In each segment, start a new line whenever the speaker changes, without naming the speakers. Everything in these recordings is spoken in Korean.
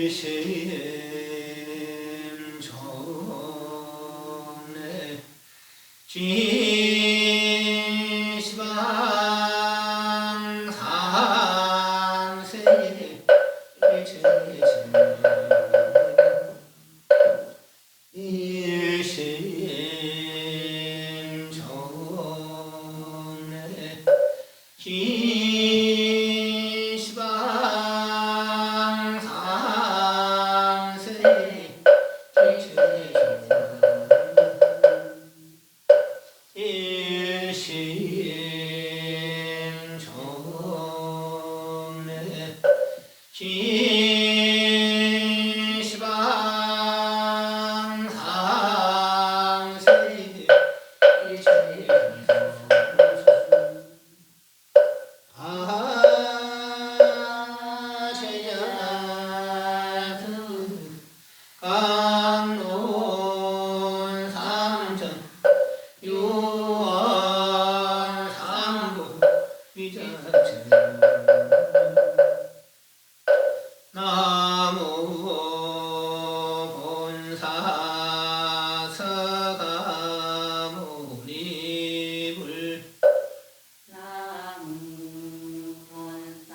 일심정래 진시방 삼세 일심정래 진시방 삼세 일심정래 진시방 삼세 강론 삼천 유월 삼부 위자체 나무 본사 서가모니불
나무 본사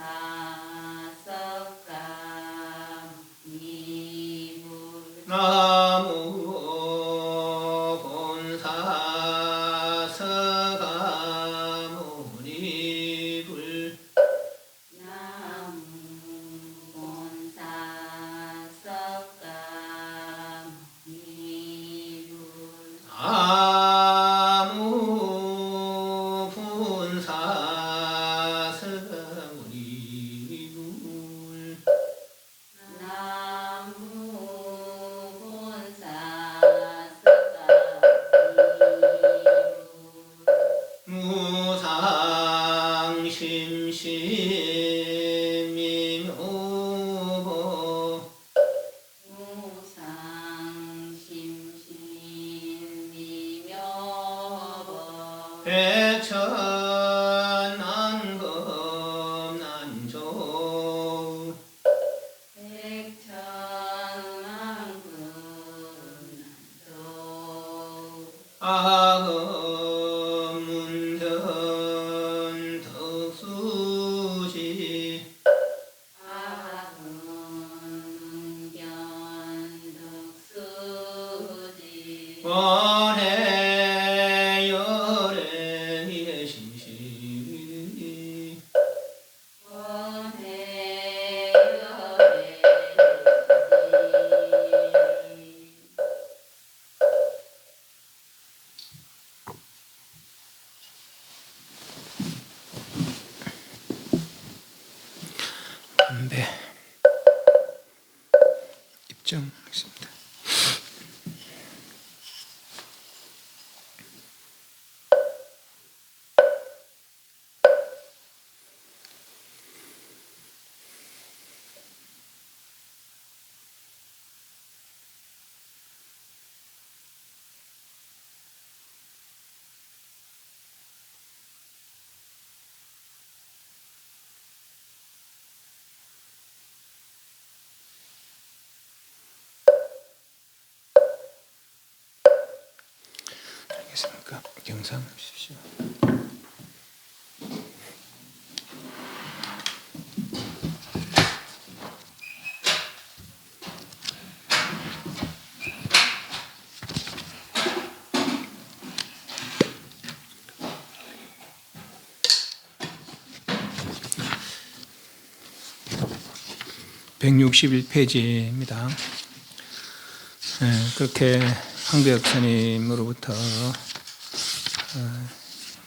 석가미불
나무 본사 서가모니불
나무 본사 석가미불
나무 본사 서가모니불
나무 본사 석가미불
무상심심미묘보
무상심심미묘법
백천난검난조
백천만금난도
아검문견 덕수지
아문견덕수지
원해열애 예시시
원해열애시
담배 입증하겠습니다. 알겠습니까? 경상 주십시오. (161페이지입니다) 그렇게 황벽 스님으로부터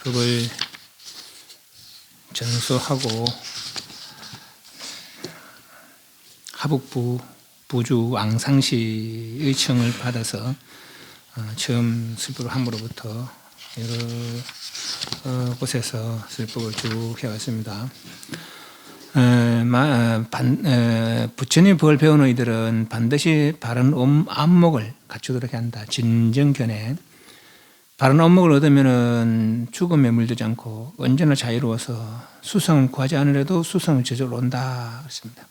법을 전수하고 하북부 부주 앙상시의 청을 받아서 처음 설법을 함으로부터 여러 곳에서 설법을 쭉 해왔습니다. 부처님 법을 배우는 이들은 반드시 바른 안목을 갖추도록 한다. 진정견에 바른 안목을 얻으면은 죽음에 물들지 않고 언제나 자유로워서 수성을 구하지 않으려도 수성을 저절로 온다. 그렇습니다.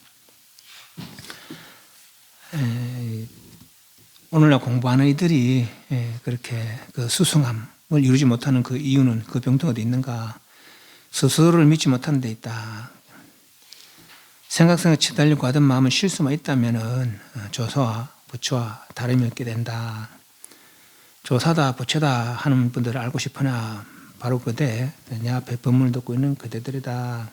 오늘날 공부하는 이들이 그렇게 그 수승함을 이루지 못하는 그 이유는 그 병든 어디 있는가? 스스로를 믿지 못하는 데 있다. 생각성에 치달리고 하던 마음은 실수만 있다면은 조사와 부처와 다름이 없게 된다. 조사다 부처다 하는 분들을 알고 싶으나 바로 그대 내 앞에 법문을 듣고 있는 그대들이다.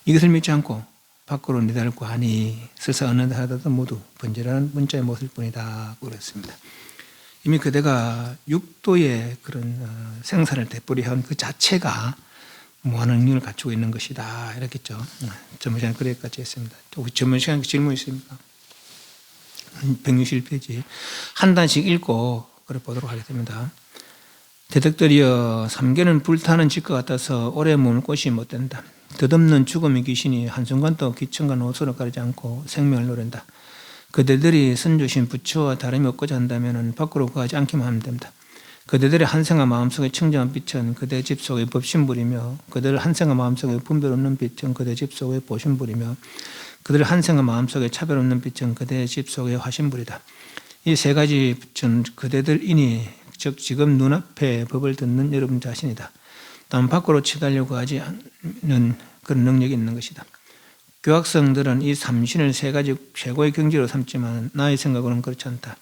이것을 믿지 않고 밖으로 내달고 하니 설사 어느 하더라도 모두 번제라는 문자의 못일 뿐이다. 그랬습니다. 이미 그대가 육도의 그런 생사를 되풀이한 그 자체가 무한한 능력을 갖추고 있는 것이다. 이렇겠죠. 전번 시간에 그래까지 했습니다. 혹시 전번 시간에 질문 있습니까? 161페이지 한 단씩 읽고 그래 보도록 하겠습니다. 대덕들이여 삼계는 불타는 집과 같아서 오래 머물 곳이 못 된다. 덧없는 죽음의 귀신이 한순간도 기천과 노소를 가리지 않고 생명을 노린다. 그대들이 선주신 부처와 다름이 없고자 한다면 밖으로 구하지 않기만 하면 됩니다. 그대들의 한생과 마음속에 청정한 빛은 그대 집 속의 법신불이며 그들 한생과 마음속에 분별 없는 빛은 그대 집 속의 보신불이며 그들 한생과 마음속에 차별 없는 빛은 그대 집 속의 화신불이다. 이 세 가지 빛은 그대들이니 즉 지금 눈앞에 법을 듣는 여러분 자신이다. 다만 밖으로 치달려고 하지 않는 그런 능력이 있는 것이다. 교학성들은 이 삼신을 세 가지 최고의 경지로 삼지만 나의 생각으로는 그렇지 않다.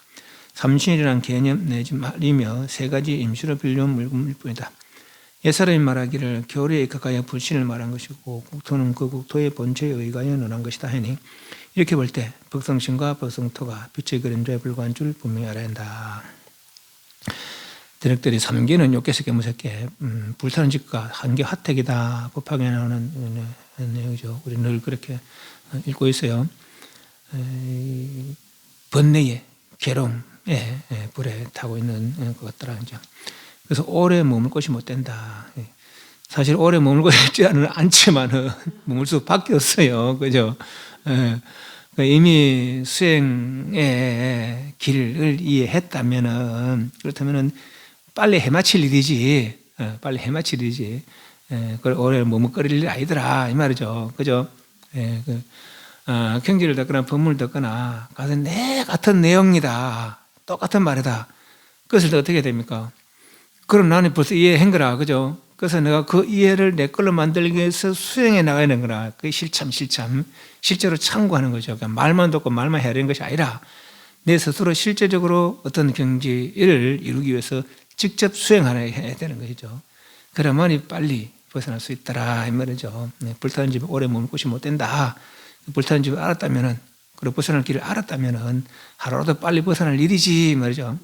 삼신이란 개념 내지 말이며 세 가지 임시로 빌려온 물건일 뿐이다. 옛사람이 말하기를 교리에 입각하여 불신을 말한 것이고 국토는 그 국토의 본체에 의하여 논한 것이다 하니 이렇게 볼 때 법성신과 법성토가 빛의 그림자에 불과한 줄 분명히 알아야 한다. 대력들이 삼계는 욕계서 깨무새께 불타는 집과 한계 화택이다. 법화경에 나오는 내용이죠. 우리 늘 그렇게 읽고 있어요. 번뇌의 괴로움에 불에 타고 있는 것 같더라. 그래서 오래 머물 곳이 못 된다. 사실 오래 머물 곳이 있지는 않지만은 머물 수밖에 없어요. 그죠? 이미 수행의 길을 이해했다면은 그렇다면은 빨리 해마칠 일이지. 빨리 해마칠 일이지. 그걸 오래 머뭇거릴 일 아니더라 이 말이죠. 그죠? 경지를 듣거나 법문을 듣거나 가서 내 같은 내용이다. 똑같은 말이다. 그것을 또 어떻게 됩니까? 그럼 나는 벌써 이해한 거라. 그죠? 그래서 내가 그 이해를 내 걸로 만들기 위해서 수행해 나가야 되는 거라. 그게 실참. 실제로 참고하는 거죠. 그러니까 말만 듣고 말만 해야 되는 것이 아니라 내 스스로 실제적으로 어떤 경지를 이루기 위해서 직접 수행해야 되는 것이죠. 그러면 빨리 벗어날 수 있더라 이 말이죠. 불타는 집에 오래 머물 곳이 못 된다. 불타는 집을 알았다면은 그리고 벗어날 길을 알았다면은 하루라도 빨리 벗어날 일이지 말이죠.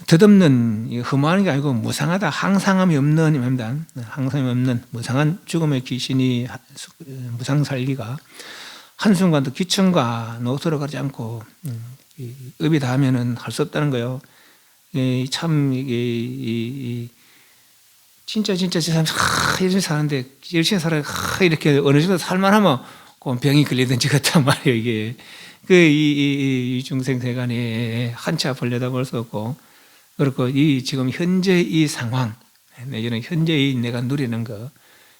덧없는 흠한 게 아니고 무상하다. 항상함이 없는 입니다. 항상함이 없는 무상한 죽음의 귀신이 무상 살기가 한순간도 기천과 노소를 가리지 않고 업이 닿으면은 할 수 없다는 거예요. 참 이게 진짜 저 사람 열심히 사는데 열심히 살아 이렇게 어느 정도 살만하면 병이 걸리든지 그렇단 말이에요. 이게 이 중생 세간에 한차 벌려다 볼 수 없고 그렇고 이 지금 현재 이 상황 내지는 현재 이 내가 누리는 거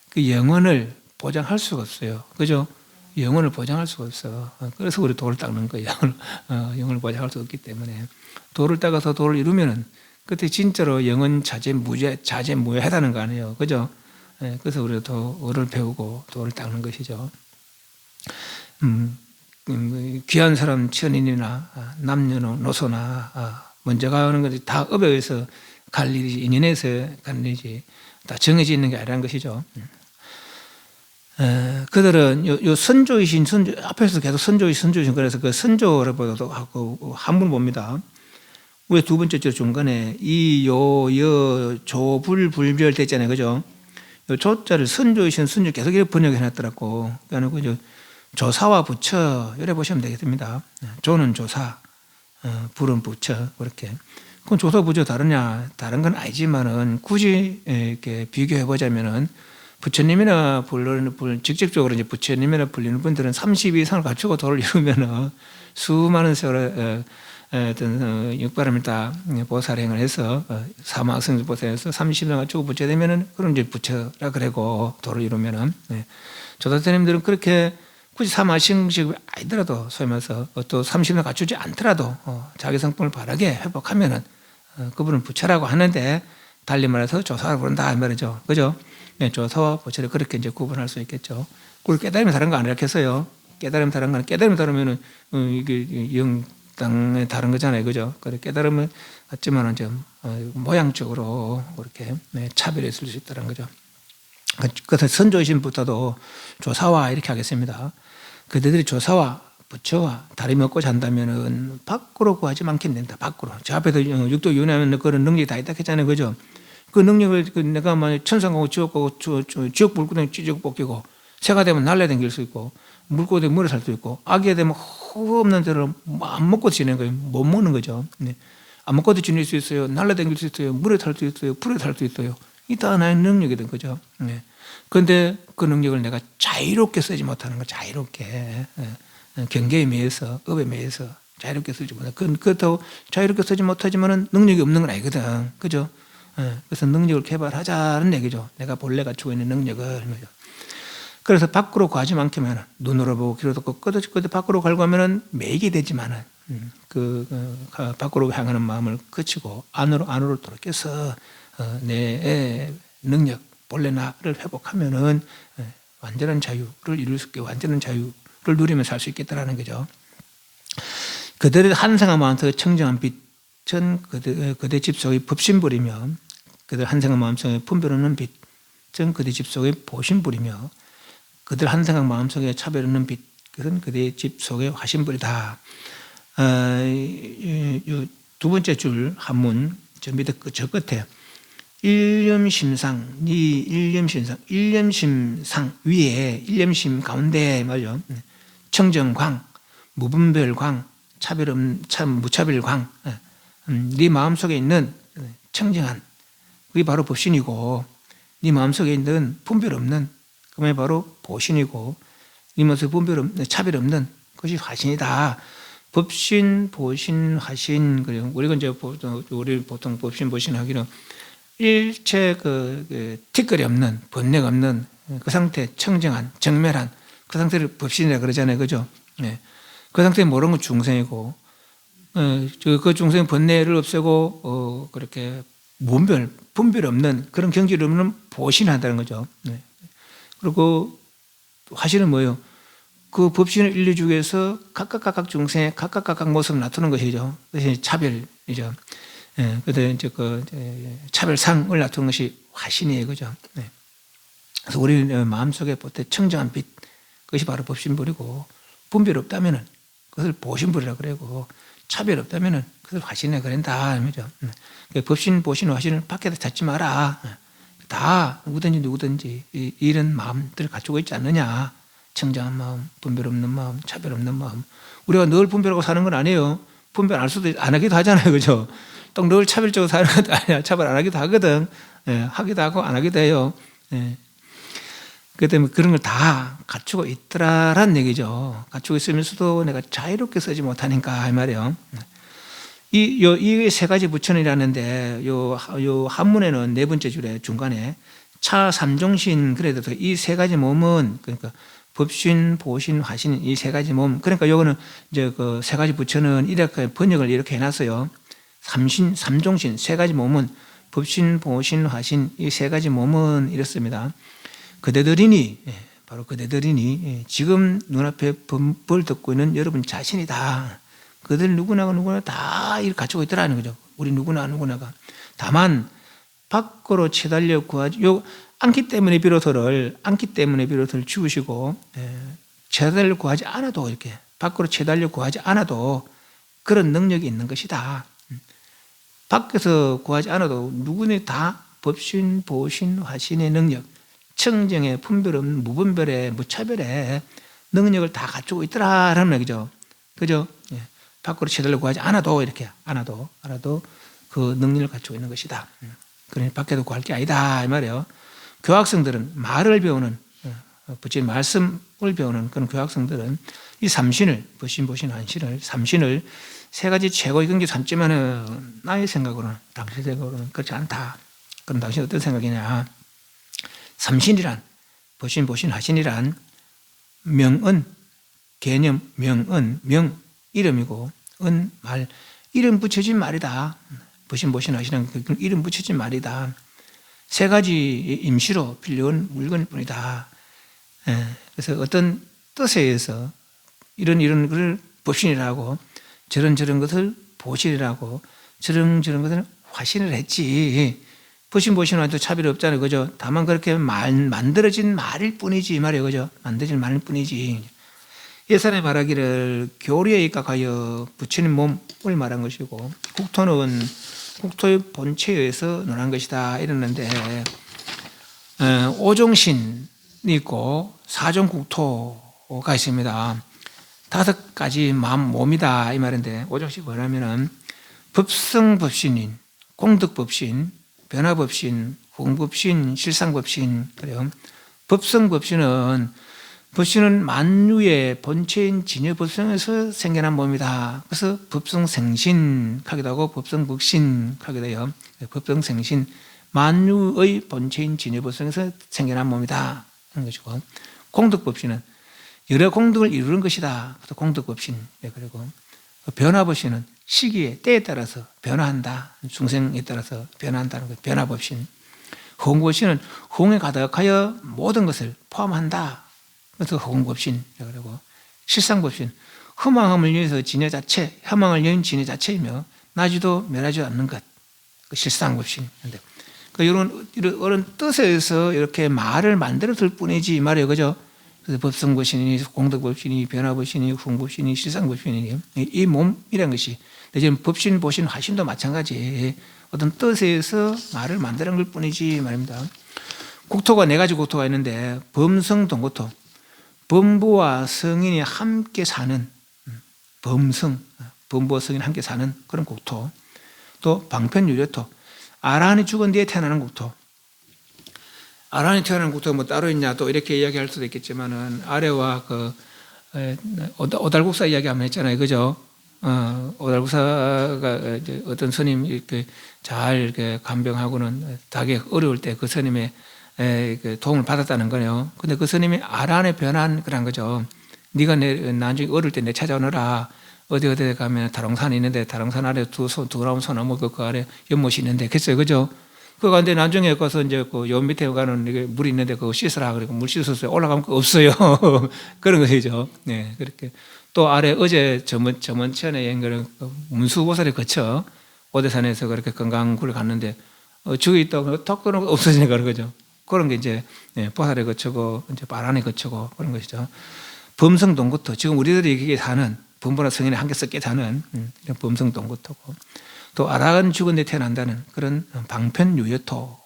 그 영혼을 보장할 수가 없어요. 그죠? 영혼을 보장할 수가 없어. 그래서 우리 도를 닦는 거예요. 영혼을 보장할 수 없기 때문에 도를 닦아서 도를 이루면은 그때 진짜로 영혼 자제 무해하다는 거 아니에요. 그죠? 그래서 우리가 도를 배우고 도를 닦는 것이죠. 귀한 사람 천인이나 남녀노소나 먼저 가는 것이 다 업에 의해서 갈 일이지 인연에서 가는 일이지 다 정해져 있는 게 아니라는 것이죠. 그들은 요 선조이신 앞에서 계속 선조이신 그래서 그 선조를 보도 하고 한분 봅니다. 왜 두 번째 중간에 조불불별 됐잖아요. 그죠? 요 조자를 선조이신 선조 계속 이렇게 번역해 놨더라고. 그러니까 조사와 부처 이래 보시면 되겠습니다. 조는 조사, 불은 부처 그렇게. 그럼 조사 부처 다르냐? 다른 건 아니지만은 굳이 이렇게 비교해 보자면은 부처님이나 직접적으로 이제 부처님이나 불리는 분들은 30 이상을 갖추고 도를 이루면은 수많은 세월을 어떤 육바람을 다 보살행을 해서 사마성을 보살해서 30년 갖추고 부처 되면은 그럼 이제 부처라 그러고 도를 이루면은 조사스님들은 그렇게 굳이 사마싱식 아니더라도 소위 말해서 또 30년 갖추지 않더라도 자기 성품을 바르게 회복하면은 그분은 부처라고 하는데 달리 말해서 조사를 부른다 이 말이죠. 그죠? 네, 조사와 부처를 그렇게 이제 구분할 수 있겠죠. 그리고 깨달음이 다른 거 안 이렇겠어요. 깨달음이 다른 거는 깨달음이 다르면은 이게 영당에 다른 거잖아요. 그죠? 그래 깨달음은 같지만은 좀 모양적으로 그렇게 차별이 있을 수 있다는 거죠. 그래서 선조이신부터도 조사와 이렇게 하겠습니다. 그들이 조사와 부처와 다름이 없고자 한다면은 밖으로 구하지 않게 된다. 밖으로. 저 앞에서 육도 윤회하면 그런 능력이 다 있다 했잖아요. 그죠? 그 능력을 내가 만약 천상 가고 지옥 가고 지옥 물고기 찌적 벗기고 새가 되면 날라다닐 수 있고 물고기 되면 물에 살 수 있고 아기가 되면 허 없는 대로 안 먹고 지내는 거예요. 못 먹는 거죠. 네. 안 먹고도 지낼 수 있어요. 날라다닐 수 있어요. 물에 살 수 있어요. 풀에 살 수 있어요. 이 다 나의 능력이 된 거죠. 네. 그런데 그 능력을 내가 자유롭게 쓰지 못하는 거 자유롭게 경계에 매여서 업에 매여서 자유롭게 쓰지 못해. 그렇다고 자유롭게 쓰지 못하지만은 능력이 없는 건 아니거든. 그죠? 그래서 능력을 개발하자는 얘기죠. 내가 본래 갖추고 있는 능력을. 그래서 밖으로 가지 않게면 눈으로 보고 귀로 듣고 끄덕끄덕 밖으로 가려고 하면은 매이게 되지만은 밖으로 향하는 마음을 그치고 안으로 돌이켜서 내 능력 본래 나를 회복하면은 완전한 자유를 이룰 수 있게 완전한 자유를 누리면서 살 수 있겠다라는 거죠. 그들의 한생한 마음속에 청정한 빛은 그대 집 속의 법신불이며 그들 한생한 마음속에 분별 없는 빛은 그대 집 속의 보신불이며 그들 한생한 마음속에 차별 없는 빛은 그대 집 속의 화신불이다. 두 번째 줄 한문 저 밑에 저 끝에 일념심상, 일념심상 위에 일념심 가운데 말이죠. 청정광, 무분별광, 무차별광, 네 마음속에 있는 청정한 그게 바로 법신이고 네 마음속에 있는 분별 없는 그게 바로 보신이고 네 마음속에 분별 없는 차별 없는 그것이 화신이다. 법신, 보신, 화신 그리고 우리가 이제 우리 보통 법신, 보신 하기는 일체 티끌이 없는 번뇌가 없는 그 상태 청정한 정멸한 그 상태를 법신이라 그러잖아요. 그죠? 네. 그 상태에 모르는 건 중생이고 그 중생 번뇌를 없애고 그렇게 분별 없는 그런 경지를 없는 보신을 한다는 거죠. 네. 그리고 화신은 뭐예요? 그 법신을 일러주기 위해서 각각 중생의 각각 모습을 나타내는 것이죠. 그것이 차별이죠. 예, 그래서 이제 차별상을 나타내는 것이 화신이에요. 그죠? 네. 그래서 우리 마음속에 보태 청정한 빛, 그것이 바로 법신불이고, 분별 없다면은 그것을 보신불이라고 그러고, 차별 없다면은 그것을 화신이라고 그런다. 그죠? 법신, 보신, 화신을 밖에다 찾지 마라. 다 누구든지 이런 마음들을 갖추고 있지 않느냐. 청정한 마음, 분별 없는 마음, 차별 없는 마음. 우리가 늘 분별하고 사는 건 아니에요. 분별 안 하기도 하잖아요. 그죠? 또 늘 차별적으로 사는 것도 아니야. 차별 안 하기도 하거든. 예, 하기도 하고 안 하기도 해요. 예. 그 때문에 그런 걸 다 갖추고 있더라라는 얘기죠. 갖추고 있으면서도 내가 자유롭게 쓰지 못하니까 이 말이에요. 이 세 가지 부처이라는데 요 한문에는 네 번째 줄에 중간에 차 삼종신 그래도 이 세 가지 몸은 그러니까 법신, 보신, 화신 이 세 가지 몸 그러니까 요거는 이제 그 세 가지 부처는 이렇게 번역을 이렇게 해놨어요. 삼종신 세 가지 몸은 법신, 보신, 화신 이 세 가지 몸은 이렇습니다. 그대들이니 바로 그대들이니 지금 눈앞에 법을 듣고 있는 여러분 자신이다. 그들 누구나 다 이렇게 갖추고 있더라는 거죠. 우리 누구나가 다만 밖으로 채달려 구하지 요 안기 때문에 비로소를 주우시고 채달려 구하지 않아도 이렇게 밖으로 채달려 구하지 않아도 그런 능력이 있는 것이다. 밖에서 구하지 않아도 누구나 다 법신, 보신, 화신의 능력 청정의 분별 없는 무분별의 무차별의 능력을 다 갖추고 있더라라는 얘기죠. 그죠? 예. 밖으로 채달라고 하지 않아도 이렇게 않아도 그 능력을 갖추고 있는 것이다. 그러니 밖에도 구할 게 아니다 이 말이에요. 교학생들은 말을 배우는 부처님 말씀을 배우는 그런 교학생들은 이 삼신을 법신, 보신, 화신을 삼신을 세 가지 최고의 경지 삼지만은 나의 생각으로는 당신 생각으로는 그렇지 않다. 그럼 당신 어떤 생각이냐? 삼신이란 법신, 보신, 화신이란 명은 개념, 명은, 명, 이름이고, 은, 말, 이름 붙여진 말이다. 보신 하시는 그 이름 붙여진 말이다. 세 가지 임시로 필요한 물건일 뿐이다. 그래서 어떤 뜻에 의해서 이런 것을 법신이라고, 저런 것을 보신이라고, 저런 것을 화신을 했지. 보신와도 차별이 없잖아요. 그죠? 다만 그렇게 만들어진 말일 뿐이지, 이 말이에요. 그죠? 만들어진 말일 뿐이지. 예산에 말하기를 교리에 입각하여 부처님 몸을 말한 것이고, 국토는 국토의 본체에 의해서 논한 것이다. 이러는데, 오종신이 있고, 사종국토가 있습니다. 5가지 몸이다. 이 말인데, 오종신 뭐냐면은, 법성법신인, 공덕법신, 변화법신, 후흥법신, 실상법신. 그래요. 법성법신은 만유의 본체인 진여법성에서 생겨난 몸이다. 그래서 법성생신 하기도 하고 법성법신 하기도 해요. 법성생신, 만유의 본체인 진여법성에서 생겨난 몸이다 하는 것이고, 공덕법신은 여러 공덕을 이루는 것이다. 그래서 공덕법신. 그리고 변화법신은 시기에 때에 따라서 변화한다. 중생에 따라서 변화한다는 것. 변화법신. 후흥법신은 후흥에 가득하여 모든 것을 포함한다. 그래서 후흥법신. 그리고 실상법신. 허망함을 위해서 진여 자체, 허망을 위한 진여 자체이며 나지도 멸하지 않는 것. 그 실상법신. 이런 뜻에서 이렇게 말을 만들었을 뿐이지 이 말이에요. 그죠? 그래서 법성법신이, 공덕법신이, 변화법신이, 후흥법신이, 실상법신이 이 몸이라는 것이, 지금 법신, 보신, 화신도 마찬가지 어떤 뜻에서 말을 만드는 걸 뿐이지 말입니다. 국토가 4가지 국토가 있는데, 범성동국토, 범부와 성인이 함께 사는, 범부와 성인이 함께 사는 그런 국토. 또 방편유료토, 아라한이 죽은 뒤에 태어나는 국토. 아라한이 태어나는 국토가 뭐 따로 있냐 또 이렇게 이야기할 수도 있겠지만은, 아래와 그 오달국사 이야기 한번 했잖아요. 그죠? 오달국사가 이제 어떤 스님 이렇게 잘 이렇게 간병하고는 되게 어려울 때 그 스님의 도움을 받았다는 거예요. 근데 그 스님이 아란에 변한 그런 거죠. 네가 나중에 어릴 때 내 찾아오너라. 어디 가면 다롱산이 있는데 다롱산 아래 두 나무 소나무 그 아래 연못이 있는데 그랬어요. 그죠? 그거 근데 나중에 가서 이제 그 요 밑에 가는 이게 물이 있는데 그거 씻으라 그러고 물 씻었어요. 올라가면 거 없어요. 그런 것이죠. 네, 그렇게. 또 아래 어제 저먼천에 연결은 문수보살이 거쳐 오대산에서 그렇게 건강구를 갔는데 죽이 있다고 턱 그런 거 없어지니까 그런 거죠. 그런 게 이제 보살에 거쳐고 이제 바란에 거쳐고 그런 것이죠. 범성동구토, 지금 우리들이 여기 사는 범보나 성인이 함께 섞여 사는 이런 범성동구토고, 또 아라한 죽은 데 태어난다는 그런 방편유여토,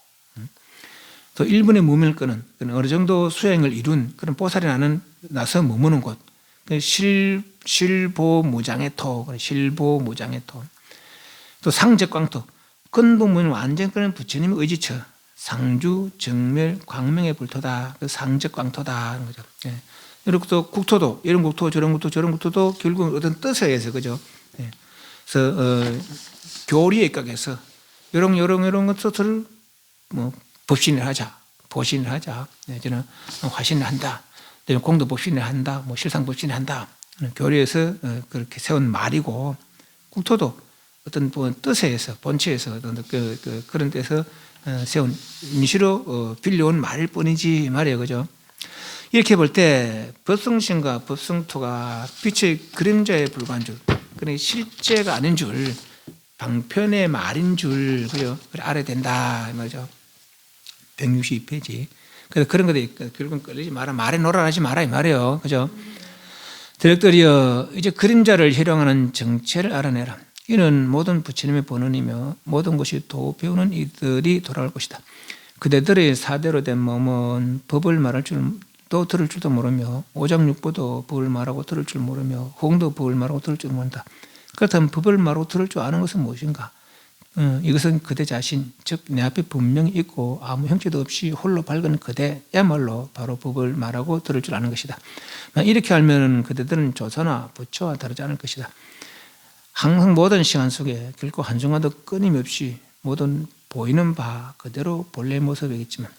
또 일본의 무밀권은 어느 정도 수행을 이룬 그런 보살이 나서 머무는 곳, 실보무장의 토, 실보무장의 토. 또 상적광토, 근본문은 완전 그런 부처님의 의지처, 상주, 정멸, 광명의 불토다. 그 상적광토다 하는 거죠. 이렇게 또 국토도, 이런 국토, 저런 국토도 결국 어떤 뜻에 의해서, 그죠? 그래서 교리에 입각해서 이런 것들을 뭐 법신을 하자, 보신을 하자, 저는 화신을 한다, 공도 법신을 한다, 뭐 실상 법신을 한다. 교리에서 그렇게 세운 말이고, 국토도 어떤 뜻에 의해서, 본체에서 어떤 그런 데서 세운 임시로 빌려온 말일 뿐이지 말이에요. 그죠? 이렇게 볼 때 법성신과 법성토가 빛의 그림자에 불과한 줄, 그러니 실제가 아닌 줄, 방편의 말인 줄, 그죠? 그래 알아야 된다 이 말이죠. 162페이지. 그래서 그런 것들이 결국은 끌리지 마라, 말에 놀아나지 마라 이 말이에요. 그죠? 대력들이여, 이제 그림자를 희롱하는 정체를 알아내라. 이는 모든 부처님의 본원이며 모든 것이 도 배우는 이들이 돌아올 것이다. 그대들의 사대로 된 몸은 법을 말할 줄도 들을 줄도 모르며, 오장육부도 법을 말하고 들을 줄 모르며, 홍도 법을 말하고 들을 줄 모른다. 그렇다면 법을 말하고 들을 줄 아는 것은 무엇인가? 이것은 그대 자신, 즉 내 앞에 분명히 있고 아무 형체도 없이 홀로 밝은 그대야말로 바로 법을 말하고 들을 줄 아는 것이다. 이렇게 알면 그대들은 조사나 부처와 다르지 않을 것이다. 항상 모든 시간 속에 결코 한순간도 끊임없이 모든 보이는 바 그대로 본래 모습이겠지만,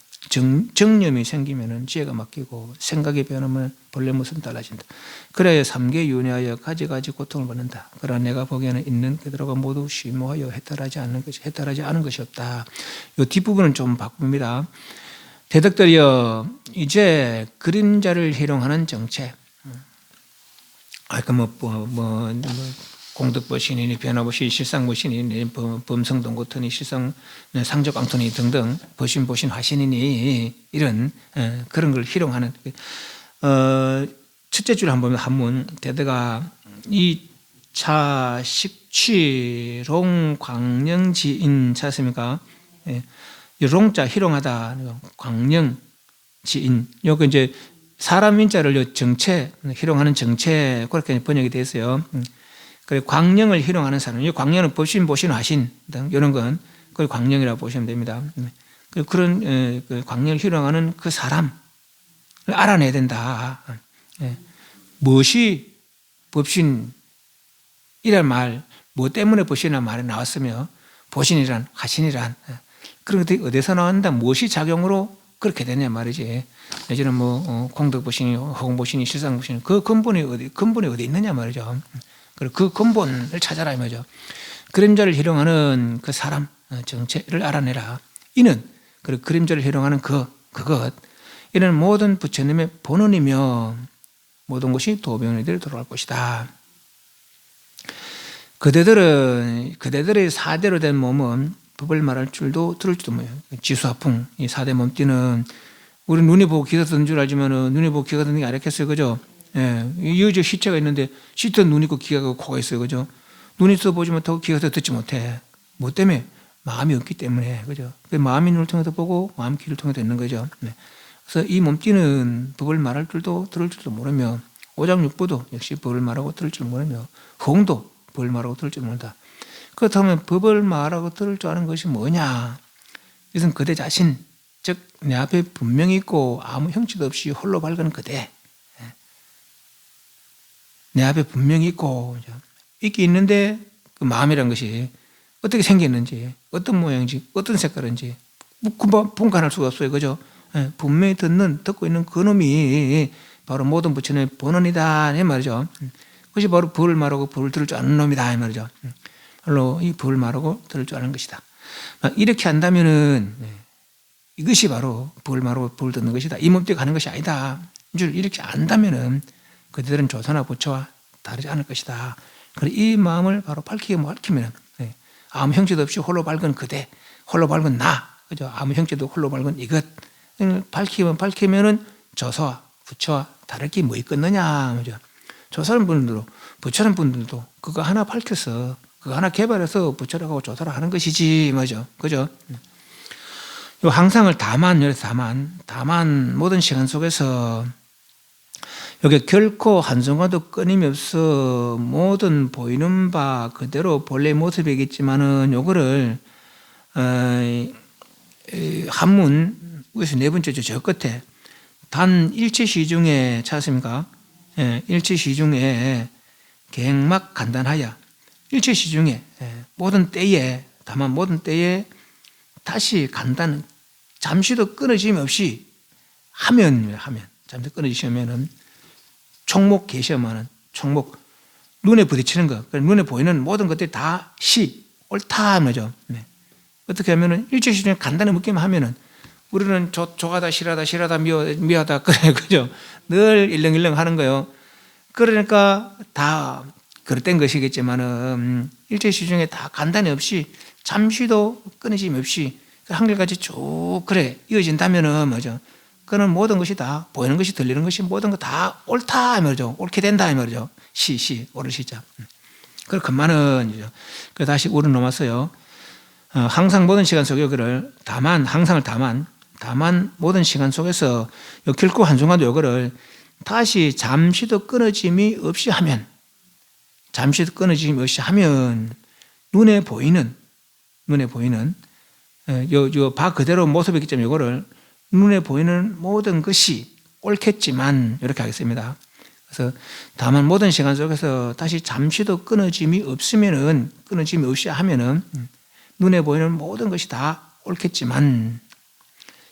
정념이 생기면은 지혜가 막히고 생각이 변하면 본래 모습은 달라진다. 그래야 삼계 윤회하여 가지가지 고통을 받는다. 그러나 내가 보기에는 있는 그대로가 모두 심오하여 해탈하지 않은 것이 없다. 이 뒷부분은 좀 바꿉니다. 대덕들이여 이제 그림자를 희롱하는 정체. 아까 공덕보신이니 변화보신 실상보신이니 범성동고턴이 실상 상적광턴이 등등 보신 화신이니 이런 그런 걸 희롱하는 첫째 줄 한번 한문 대대가 이차 식취롱 광령지인 차습니까? 롱자 희롱하다 광령지인 요거 이제 사람 인자를 정체 희롱하는 정체 그렇게 번역이 됐어요. 그래 광령을 희롱하는 사람, 이 광령은 보신 화신 등 이런 건 그걸 광령이라고 보시면 됩니다. 그런 광령을 희롱하는 그 사람을 알아내야 된다. 무엇이 법신이란 말, 뭐 때문에 법신이라는 말이 나왔으며 보신이란 화신이란 그런 것들이 어디서 나온다, 무엇이 작용으로 그렇게 되냐 말이지. 예전에 공덕보신이, 호공보신이, 실상보신이 그 근본이 어디 있느냐 말이죠. 그 근본을 찾아라 이 말이죠. 그림자를 희롱하는 그 사람 정체를 알아내라. 이는 그림자를 희롱하는 그것 이는 모든 부처님의 본원이며 모든 것이 도변이들 돌아갈 것이다. 그대들의 사대로 된 몸은 법을 말할 줄도 들을 줄도 모르요. 지수화풍 이 사대 몸띠는 우리 눈이 보고 귀가 듣는 줄 알지만은 눈이 보고 귀가 듣는 게 아니겠어요, 그죠? 예, 여기 시체가 있는데 시체는 눈이 있고 귀가 있고 코가 있어요, 그죠? 눈이 있어 보지 못하고 귀가 있어 듣지 못해. 뭐 때문에? 마음이 없기 때문에, 그죠? 마음이 눈을 통해서 보고 마음 귀를 통해서 듣는 거죠. 네. 그래서 이 몸띠는 법을 말할 줄도 들을 줄도 모르며 오장육부도 역시 법을 말하고 들을 줄 모르며 홍도 법을 말하고 들을 줄 모른다. 그렇다면 법을 말하고 들을 줄 아는 것이 뭐냐? 이것은 그대 자신, 즉 내 앞에 분명히 있고 아무 형체도 없이 홀로 밝은 그대. 내 앞에 분명히 있고 있기 있는데 그 마음이라는 것이 어떻게 생겼는지 어떤 모양인지 어떤 색깔인지 분간할 수가 없어요, 그죠? 분명히 듣고 있는 그놈이 바로 모든 부처님의 본원이다 이 말이죠. 그것이 바로 법을 말하고 법을 들을 줄 아는 놈이다 이 말이죠. 바로 이 법을 말하고 들을 줄 아는 것이다. 이렇게 한다면은 이것이 바로 법을 말하고 법을 듣는 것이다. 이 몸뚱이 가는 것이 아니다. 이렇게 안다면은 그들은 조사나 부처와 다르지 않을 것이다. 그래 이 마음을 바로 밝히면 아무 형체도 없이 홀로 밝은 그대, 홀로 밝은 나, 그죠? 아무 형체도 홀로 밝은 이것 밝히면은 조사와 부처와 다를 게 뭐 있겠느냐, 그죠? 조사하는 분들도 부처하는 분들도 그거 하나 밝혀서 그거 하나 개발해서 부처라고 조사를 하는 것이지, 뭐죠, 그죠? 요 항상을 다만 모든 시간 속에서 여기 결코 한순간도 끊임이 없어 모든 보이는 바 그대로 본래 모습이겠지만은 요거를 한문 여기서 네 번째죠, 저 끝에 단 일체시 중에 찾았습니까? 일체시 중에 갱막 간단하여 일체시 중에 모든 때에 다만 모든 때에 다시 간단 잠시도 끊어짐 없이 하면 잠시 끊어지시면은 총목 계시하면은 총목 눈에 부딪히는 것, 눈에 보이는 모든 것들이 다 옳다 말이죠. 어떻게 하면은 일체시 중에 간단히 묶기만 하면은 우리는 조가다 싫어하다 미워하다 그래, 그죠? 늘 일렁일렁 하는 거예요. 그러니까 다 그릇된 것이겠지만은 일체시 중에 다 간단히 없이 잠시도 끊어짐 없이 한결같이 쭉 그래 이어진다면은 뭐죠? 그는 모든 것이 다 보이는 것이 들리는 것이 모든 거 다 옳다 이 말이죠. 옳게 된다 이 말이죠. 옳은 시자. 그만은 다시 우러 넘었어요. 항상 모든 시간 속에 여기를 항상을 다만 모든 시간 속에서 결코 한순간도 이거를 다시 잠시도 끊어짐이 없이 하면 눈에 보이는 바 그대로 모습이기 때문에 이거를 눈에 보이는 모든 것이 옳겠지만 이렇게 하겠습니다. 그래서 다만 모든 시간 속에서 다시 잠시도 끊어짐이 없이 하면은 눈에 보이는 모든 것이 다 옳겠지만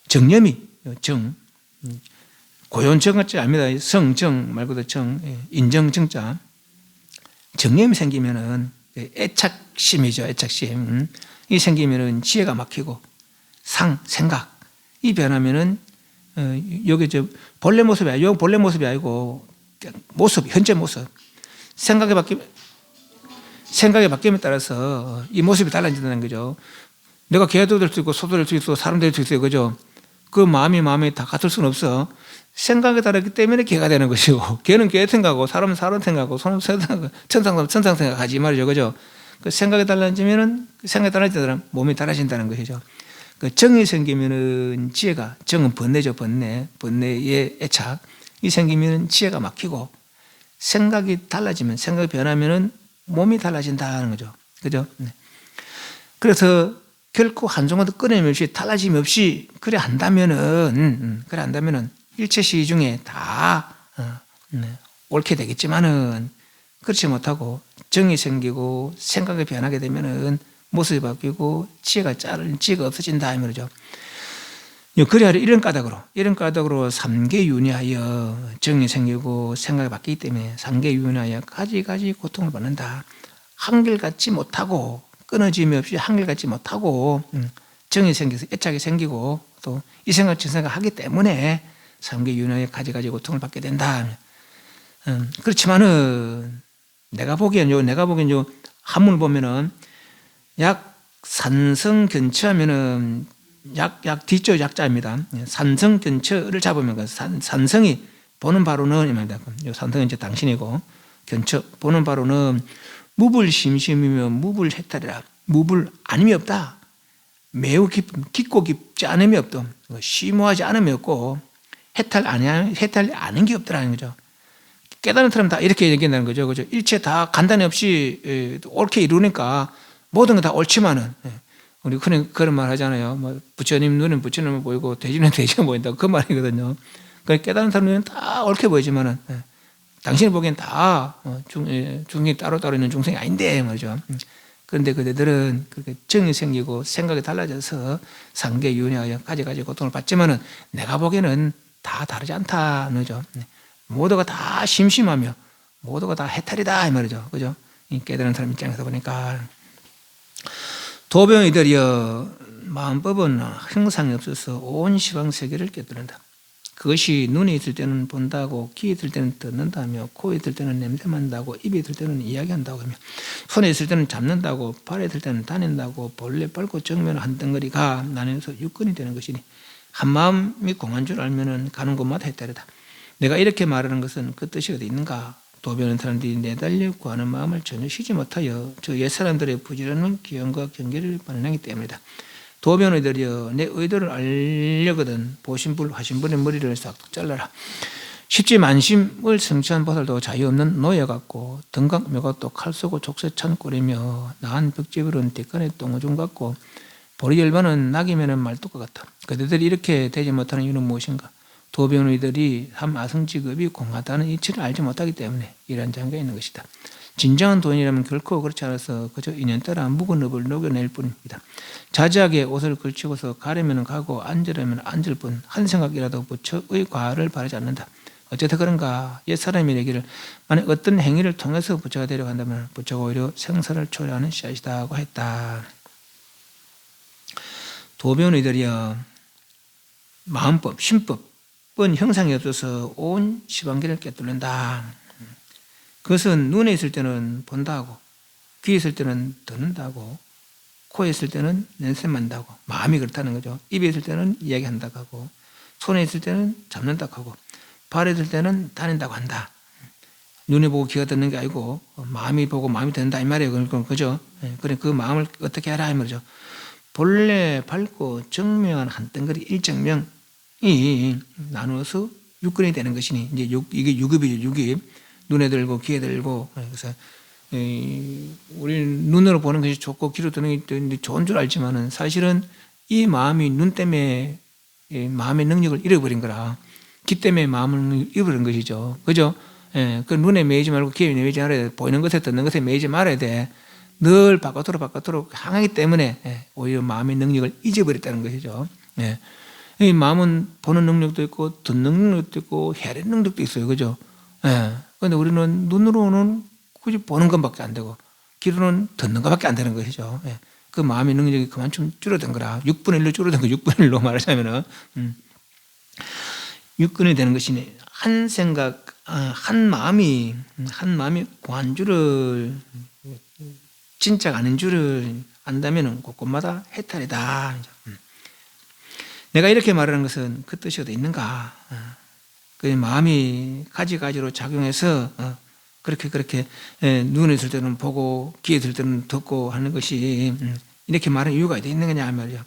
정념이 정. 고요정 같지 않습니다. 성정 말고도 정, 인정 정자. 정념이 생기면은 애착심이죠. 애착심. 이 생기면은 지혜가 막히고 생각 이 변하면은 여기 본래 모습이 아니고 요 본래 모습이 아니고 모습 현재 모습 생각이 바뀜에 따라서 이 모습이 달라진다는 거죠. 내가 개도 될 수 있고 소도 될 수 있고 사람 될 수 있어요. 그죠? 그 마음이 다 같을 수는 없어. 생각이 다르기 때문에 개가 되는 것이고, 개는 개 생각하고, 사람은 사람 생각하고, 손은 생각하고, 천상 생각하지 말이죠. 그죠? 그 생각이 달라지면은, 생각이 달라지면 몸이 달라진다는 것이죠. 그 정이 생기면은 지혜가, 정은 번뇌죠. 번뇌의 애착. 이 생기면은 지혜가 막히고, 생각이 달라지면, 생각이 변하면은 몸이 달라진다는 거죠. 그죠? 네. 그래서 결코 한순간도 끊임이 없이 달라짐이 없이 그래 한다면은 일체 시 중에 다 옳게 되겠지만은 그렇지 못하고 정이 생기고 생각이 변하게 되면은 모습이 바뀌고 지혜가 없어진다 이 말이죠. 그래야 이런 까닭으로 삼계윤회하여 정이 생기고 생각이 바뀌기 때문에 삼계윤회하여 가지 고통을 받는다. 한결같지 못하고 끊어짐이 없이 한결같지 못하고 정이 생겨서 애착이 생기고 또 이 생각 저 생각 하기 때문에 삼계윤회에 가지 고통을 받게 된다. 그렇지만은 내가 보기엔 한문을 보면은 약 산성견처하면은 약 뒤쪽 약자입니다. 산성견처를 잡으면 산성이 보는 바로는 입니다. 산성은 이제 당신이고 견처 보는 바로는 무불심심이며 무불해탈이라. 무불 아님이 없다. 매우 깊고 깊지 않음이 없다. 심오하지 않음이 없고 해탈 아는 게 없더라는 거죠. 깨달은 사람 다 이렇게 얘기한다는 거죠. 그죠? 일체 다 간단히 없이 옳게 이루니까 모든 건 다 옳지만은 우리 그런 말 하잖아요. 뭐 부처님 눈은 부처님만 보이고 돼지는 돼지가 보인다. 그 말이거든요. 그러니까 깨달은 사람 눈은 다 옳게 보이지만은 당신이 보기엔 다 중생이 따로 있는 중생이 아닌데 말이죠. 그런데 그들은 그렇게 정이 생기고 생각이 달라져서 상계윤회하여 가지 고통을 받지만은 내가 보기에는 다 다르지 않다는 거죠. 모두가 다 심심하며 모두가 다 해탈이다 이 말이죠. 그죠? 깨달은 사람 입장에서 보니까 도병이들이여 마음법은 형상이 없어서 온 시방 세계를 깨뜨린다. 그것이 눈에 있을 때는 본다고, 귀에 있을 때는 듣는다며, 코에 있을 때는 냄새 맡는다고, 입에 있을 때는 이야기한다고 하며, 손에 있을 때는 잡는다고, 발에 있을 때는 다닌다고, 본래 밟고 정면 한 덩어리가 나눠서 육근이 되는 것이니 한 마음이 공한 줄 알면은 가는 곳마다 해탈이다. 내가 이렇게 말하는 것은 그 뜻이 어디 있는가? 도변한 사람들이 내달려 구하는 마음을 전혀 쉬지 못하여 저 옛사람들의 부지런한 기원과 경계를 반응하기 때문이다. 도변의들이여 내 의도를 알려거든 보신불 화신불의 머리를 싹둑 잘라라. 십지만심을 성취한 보살도 자유 없는 노예 같고 등각 묘각도 칼 쏘고 족쇄 찬 꼴이며 나한 벽지불은 뒷간의 똥오줌 같고 보리 열반은 낙이면은 말뚝과 같다. 그들이 이렇게 되지 못하는 이유는 무엇인가? 도변의들이 삼아성직업이 공하다는 이치를 알지 못하기 때문에 이러한 장애가 있는 것이다. 진정한 도인이라면 결코 그렇지 않아서 그저 인연따라 묵은 업을 녹여낼 뿐입니다. 자지하게 옷을 걸치고서 가려면 가고 앉으려면 앉을 뿐 한 생각이라도 부처의 과를 바라지 않는다. 어쨌든 그런가 옛사람이 얘기를 만약 어떤 행위를 통해서 부처가 되려고 한다면 부처가 오히려 생사를 초래하는 씨앗이다고 했다. 도변의들이여 마음법, 심법은 형상이 없어서 온 시방계를 깨뚫는다. 그것은 눈에 있을 때는 본다고, 귀에 있을 때는 듣는다고, 코에 있을 때는 냄새 맡는다고, 마음이 그렇다는 거죠. 입에 있을 때는 이야기한다고 하고, 손에 있을 때는 잡는다고 하고, 발에 있을 때는 다닌다고 한다. 눈에 보고 귀가 듣는 게 아니고 마음이 보고 마음이 듣는다 이 말이에요. 그죠? 그래 그 마음을 어떻게 하라 이 말이죠. 본래 밝고 정명한 한 덩어리 일정명이 나누어서 육근이 되는 것이니 이제 이게 육입이죠. 육입. 눈에 들고 귀에 들고 그래서 우리 눈으로 보는 것이 좋고 귀로 듣는 게 좋은 줄 알지만은 사실은 이 마음이 눈 때문에 마음의 능력을 잃어버린 거라 귀 때문에 마음을 잃어버린 것이죠. 그죠? 그 눈에 매이지 말고 귀에 매이지 말아야 돼. 보이는 것에 듣는 것에 매이지 말아야 돼. 늘 바깥으로 향하기 때문에 오히려 마음의 능력을 잊어버렸다는 것이죠. 이 마음은 보는 능력도 있고 듣는 능력도 있고 헤아리는 능력도 있어요. 그죠? 예. 근데 우리는 눈으로는 굳이 보는 것밖에 안 되고 귀로는 듣는 것밖에 안 되는 것이죠. 예. 그 마음의 능력이 그만큼 줄어든 거라. 6분의 1로 줄어든 거 6분의 1로 말하자면은 6분이 되는 것이니 한 생각, 한 마음이 고한 줄을 진짜가 아닌 줄을 안다면은 곳곳마다 해탈이다. 내가 이렇게 말하는 것은 그 뜻이 어디 있는가? 그 마음이 가지가지로 작용해서 그렇게 눈에 들 때는 보고 귀에 들 때는 듣고 하는 것이 이렇게 말하는 이유가 어디 있는 거냐 말이야.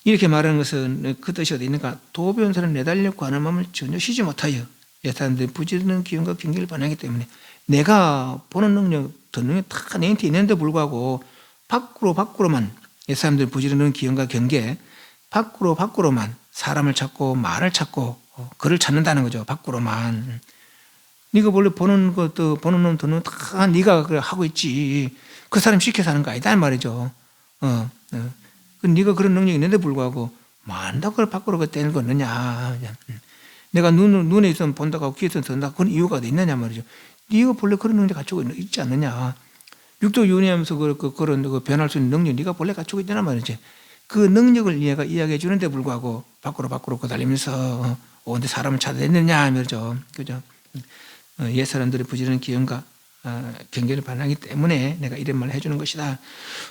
이렇게 말하는 것은 그 뜻이 어디 있는가? 도변사는 내달려 관한 마음을 전혀 쉬지 못하여 예사람들이 부지런한 기운과 경계를 반하기 때문에 내가 보는 능력, 듣는 능력 다 내한테 있는데 불구하고 밖으로만 예사람들이 부지런한 기운과 경계 밖으로만 사람을 찾고 말을 찾고 그를 찾는다는 거죠. 밖으로만. 네가 원래 보는 것도 보는 놈 듣는 다 네가 하고 있지. 그 사람 시켜서 하는 거 아니다 말이죠. 네가 그런 능력이 있는데 불구하고 만다 그걸 밖으로 떼는 거 없느냐. 내가 눈에 있으면 본다고 하고 귀에 있으면 듣는다. 그건 이유가 어디 있느냐 말이죠. 네가 본래 그런 능력 가지고 있지 않느냐. 육도 윤회하면서 그런 변할 수 있는 능력 네가 본래 가지고 있잖아 말이지. 그 능력을 얘가 이야기해 주는데 불구하고 밖으로 달리면서 언제 사람을 찾아냈느냐 말이죠. 그죠? 옛 사람들이 부지런한 기운과 경계를 반하기 때문에 내가 이런 말을 해주는 것이다.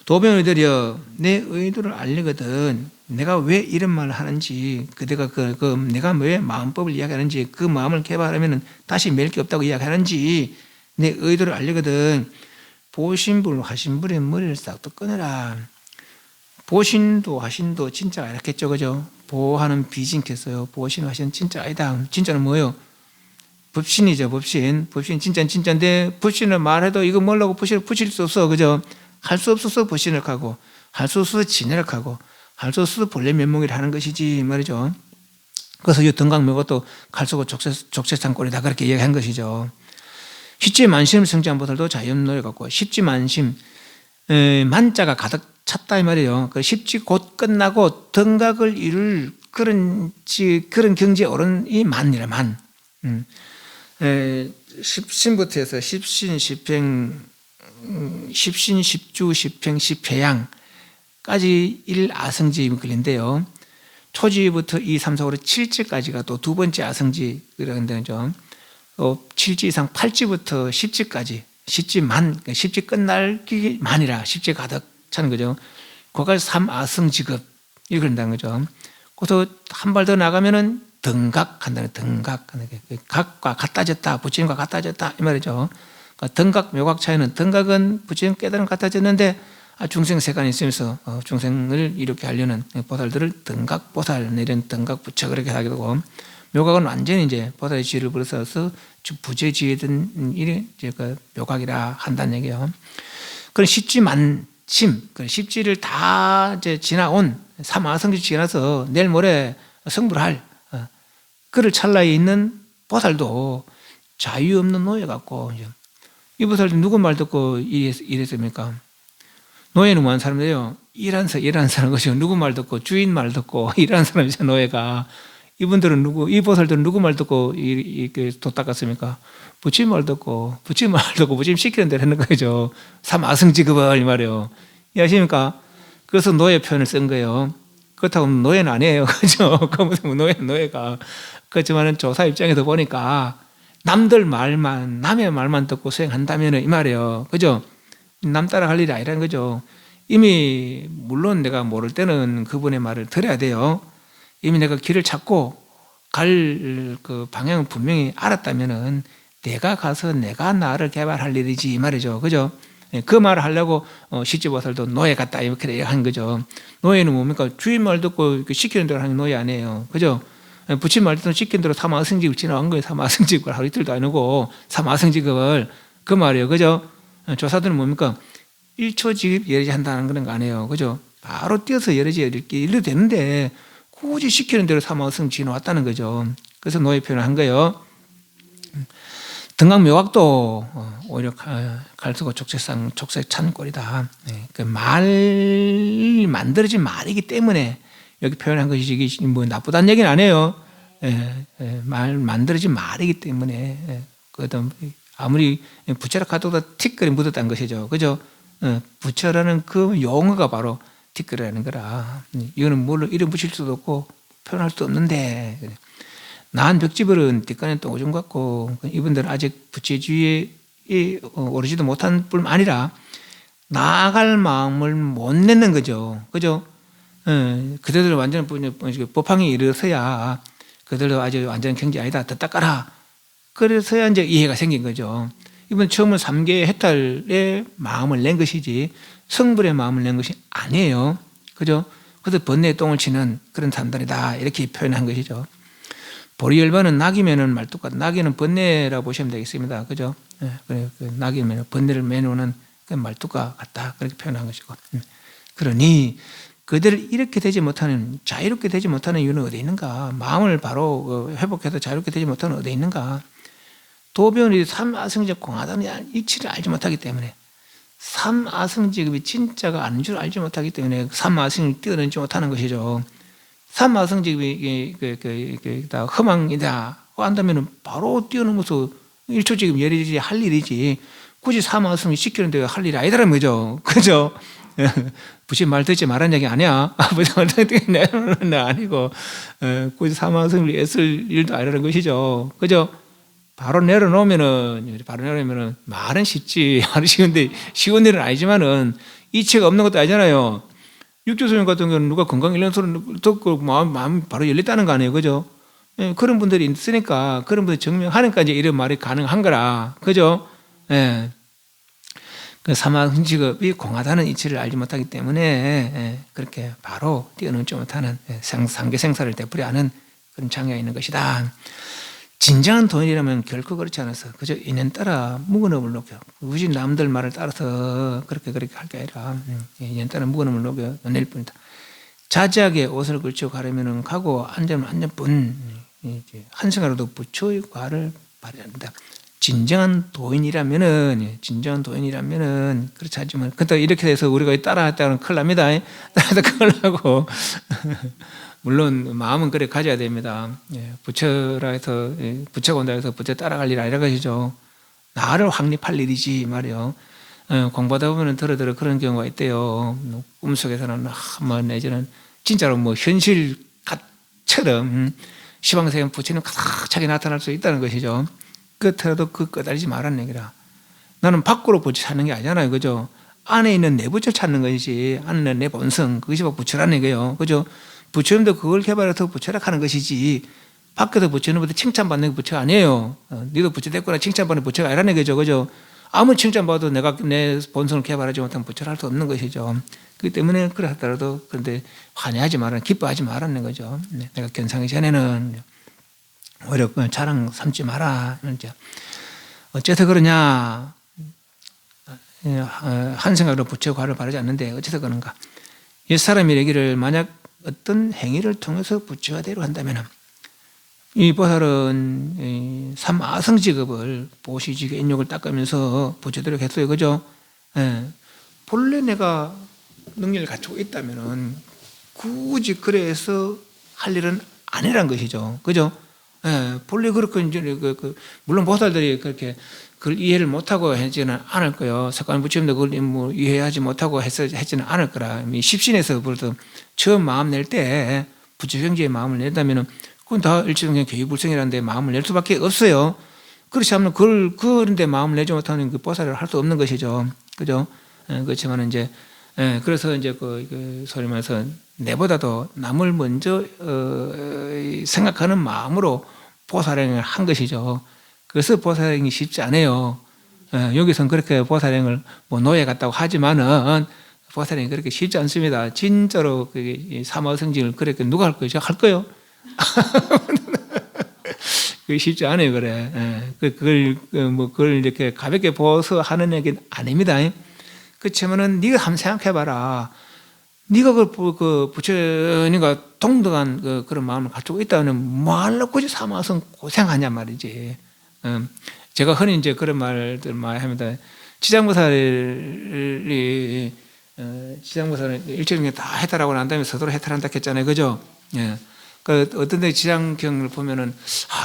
도변의들이여 내 의도를 알리거든. 내가 왜 이런 말을 하는지, 내가 왜 마음법을 이야기하는지, 그 마음을 개발하면 다시 맬 게 없다고 이야기하는지 내 의도를 알리거든. 보신불 화신불의 머리를 싹둑 꺼내라. 보신도 화신도 진짜가 아니겠죠, 그죠? 보하는 비진겠어요. 보신 화신 진짜 아니다. 진짜는 뭐예요? 법신이죠, 법신. 법신 진짜는 진짜인데 법신을 말해도 이거 뭐라고 법신을 붙일 수 없어, 그죠? 할 수 없어서 법신을 하고 할 수 없어서 진을 하고 할 수 없어서 본래 면목이라 하는 것이지 말이죠. 그래서 이 등각묘가 칼쏘고 족쇄산골이다 그렇게 얘기한 것이죠. 십지만심을 성취한 보살도 자연노에 갖고 십지만심 만자가 가득 찼다 이 말이에요. 그 십지 곧 끝나고 등각을 이룰 그런 경지에 오른 이 만이라 만. 십신부터 해서 십신, 십행, 십신, 십주, 십행, 십회양까지 일아성지 걸린대요. 초지부터 2, 3, 4, 5, 7지까지가 또 두 번째 아성지 그런데 좀 7지 이상 8지부터 10지까지 10지 만, 10지 끝날 기 만이라 10지 가득 차는 거죠. 거기가 3아성지급 이렇게 그런다는 거죠. 그래서 한 발 더 나가면은 등각 한다는 등각. 각과 같아졌다. 부처님과 같아졌다. 이 말이죠. 그러니까 등각, 묘각 차이는 등각은 부처님 깨달음 같아졌는데 중생 세간이 있으면서 중생을 이렇게 하려는 보살들을 등각 보살, 이런 등각 부처 그렇게 하게 되고 묘각은 완전히 이제 보살의 지혜를 벌써서 부재지혜든 이래 묘각이라 한다는 얘기예요. 그런 십지만심, 십지를 다 이제 지나온 삼아성지 지나서 내일 모레 성불 할 그를 찰나에 있는 보살도 자유 없는 노예 같고 이 보살도 누구 말 듣고 이랬습니까? 노예는 뭐하는 사람이에요? 일하는 사람 것이요. 누구 말 듣고 주인 말 듣고 일하는 사람이죠. 노예가. 이분들은 이 보살들은 누구 말 듣고 도 닦았습니까? 부처님 말 듣고 부처님 시키는 대로 하는 거죠. 삼아성지급을 이 말이에요. 이해하십니까? 그래서 노예 표현을 쓴 거예요. 그렇다고 노예는 아니에요. 그죠? 노예가. 그렇지만 조사 입장에서 보니까 남의 말만 듣고 수행한다면 이 말이에요. 그죠? 남 따라 할 일이 아니라는 거죠. 이미, 물론 내가 모를 때는 그분의 말을 들어야 돼요. 이미 내가 길을 찾고 갈 그 방향을 분명히 알았다면은 내가 가서 내가 나를 개발할 일이지 이 말이죠. 그죠? 그 말을 하려고 십지보살도 노예 같다 이렇게 한 거죠. 노예는 뭡니까? 주인 말 듣고 시키는 대로 하는 노예 아니에요. 그죠? 부처님 말 듣고 시키는 대로 삼아성직을 지나간 거예요. 삼아성직을 하루 이틀도 아니고 삼아성직을 그 말이에요. 그죠? 조사들은 뭡니까? 1초 직입 예리지 한다는 그런 거 아니에요. 그죠? 바로 뛰어서 예리지 이래도 되는데 굳이 시키는 대로 삼아성 지나왔다는 거죠. 그래서 노예 표현을 한 거예요. 등각묘각도 오히려 갈수고 족쇄찬 꼴이다. 그 만들어진 말이기 때문에 여기 표현한 것이 이게 뭐 나쁘다는 얘기는 아니에요. 말 만들어진 말이기 때문에 그것도 아무리 부처라 카도다 티끌이 묻었다는 것이죠. 그죠? 부처라는 그 용어가 바로 티끌이라는 거라. 이거는 뭘로 이름 붙일 수도 없고 표현할 수도 없는데 난 벽지벌은 뒷간에 또 오줌 같고 이분들은 아직 부처주의에 오르지도 못한 뿐만 아니라 나아갈 마음을 못 내는 거죠. 그죠? 그들도 완전 법황에 이르서야 그들도 아주 완전 경지 아니다. 더 닦아라. 그래서야 이제 이해가 생긴 거죠. 이번 처음은 3계 해탈의 마음을 낸 것이지 성불의 마음을 낸 것이 아니에요. 그죠? 그래서 번뇌의 똥을 치는 그런 사람들이다. 이렇게 표현한 것이죠. 보리열반은 낙이면은 말뚝같, 낙이는 번뇌라고 보시면 되겠습니다. 그죠? 그 낙이면 번뇌를 매놓는 그 말뚝과 같다. 그렇게 표현한 것이고. 그러니 그들을 이렇게 되지 못하는, 자유롭게 되지 못하는 이유는 어디에 있는가? 마음을 바로 회복해서 자유롭게 되지 못하는 어디에 있는가? 도변이 삼아성적 공하다는 이치를 알지 못하기 때문에, 삼아성직업이 진짜가 아닌 줄 알지 못하기 때문에 삼아성을 뛰어넘지 못하는 것이죠. 삼아성직업이 다 허망이다 한다면 바로 뛰어넘어서 일초직업 열일이 할 일이지 굳이 삼아성을 시키는데 할 일이 아니다라는 거죠. 그죠? 부신 말 듣지 말라는 얘기 아니야. 부신 말 듣지 내는 아니고 굳이 삼아성을 애쓸 일도 아니라는 것이죠. 그죠? 바로 내려놓으면은 말은 쉽지. 말은 쉬운데 쉬운 일은 아니지만은 이치가 없는 것도 아니잖아요. 육조소년 같은 경우는 누가 건강 일련 소리를 듣고 마음이 바로 열렸다는 거 아니에요. 그죠? 그런 분들이 있으니까 그런 분들 증명하니까 이제 이런 말이 가능한 거라. 그죠? 그 사마흥직업이 공하다는 이치를 알지 못하기 때문에 그렇게 바로 뛰어넘지 못하는 상계 생사를 되풀이 하는 그런 장애가 있는 것이다. 진정한 도인이라면 결코 그렇지 않아서 그저 인연 따라 묵은업을 녹여 굳이 남들 말을 따라서 그렇게 할 게 아니라 인연 따라 묵은업을 녹여 낼 뿐이다. 자지하게 옷을 걸치고 가려면 가고 앉으면 앉을 뿐 한생활로도 부처의 과를 바라야 한다. 진정한 도인이라면은 그렇지 않지만 그때 이렇게 돼서 우리가 따라했다는 큰일 납니다. 따라서 큰일 나고 물론 마음은 그래 가져야 됩니다. 부처라 해서 부처가 온다 해서 부처 따라갈 일 아니라 것이죠. 나를 확립할 일이지 말이요. 공부하다 보면 들어 그런 경우가 있대요. 꿈속에서는 뭐 내지는 진짜로 뭐 현실처럼 시방세계 부처님 가득차게 나타날 수 있다는 것이죠. 그렇더라도 그 끄달리지 말라는 얘기라. 나는 밖으로 부처 찾는 게 아니잖아요. 그죠? 안에 있는 내 부처 찾는 것이지 안에 있는 내 본성 그것이 바로 부처라는 얘기예요. 그죠? 부처님도 그걸 개발해서 부처라 하는 것이지 밖에서 부처님보다 칭찬받는 게 부처가 아니에요. 너도 부처 됐구나 칭찬받는 부처가 아니라는 거죠. 그죠? 아무 칭찬받아도 내가 내 본성을 개발하지 못하면 부처를 할 수 없는 것이죠. 그렇기 때문에 그래 하더라도 그런데 환희하지 말아 기뻐하지 말라는 거죠. 내가 견상하기 전에는 오히려 자랑 삼지 마라. 어째서 그러냐? 한 생각으로 부처의 과를 바라지 않는데 어째서 그런가? 옛사람이 얘기를 만약 어떤 행위를 통해서 부처가 되려 한다면 이 보살은 삼아성직업을 보시직의 인욕을 닦으면서 부처되려 했어요. 그죠? 본래 내가 능력을 갖추고 있다면 굳이 그래서 할 일은 아니란 것이죠. 그죠? 본래 그렇게 이제 물론 보살들이 그렇게 그걸 이해를 못하고 하지는 않을 거예요. 석가모니 부처님도 그걸 뭐 이해하지 못하고 했지는 않을 거라. 십신에서 벌써 처음 마음 낼 때 부처 경지의 마음을 낸다면은 그건 다 일체적인 개유불성이라는데 마음을 낼 수밖에 없어요. 그렇지 않으면 그런데 마음을 내지 못하는 그 보살을 할 수 없는 것이죠. 그죠? 그렇지만 이제 그래서 이제 그 소리 말해서 내보다도 남을 먼저 생각하는 마음으로 보살행을 한 것이죠. 그래서 보살행이 쉽지 않아요. 여기서는 그렇게 보살행을 뭐 노예 같다고 하지만은 보살행이 그렇게 쉽지 않습니다. 진짜로 사마성직을 그렇게 누가 할 거예요? 제가 할 거예요? 그게 쉽지 않아요, 그래. 그걸 이렇게 가볍게 보아서 하는 얘기는 아닙니다. 그렇지만은 네가 한번 생각해봐라. 네가 그 부처님과 동등한 그런 마음을 가지고 있다면 뭐하려고 굳이 사마성 고생하냐 말이지. 제가 흔히 이제 그런 말들 많이 합니다. 지장보살이 지장보살은 일체적인 게 다 해탈하고 난 다음에 서도로 해탈한다 했잖아요. 그죠? 예. 그 어떤 데 지장경을 보면은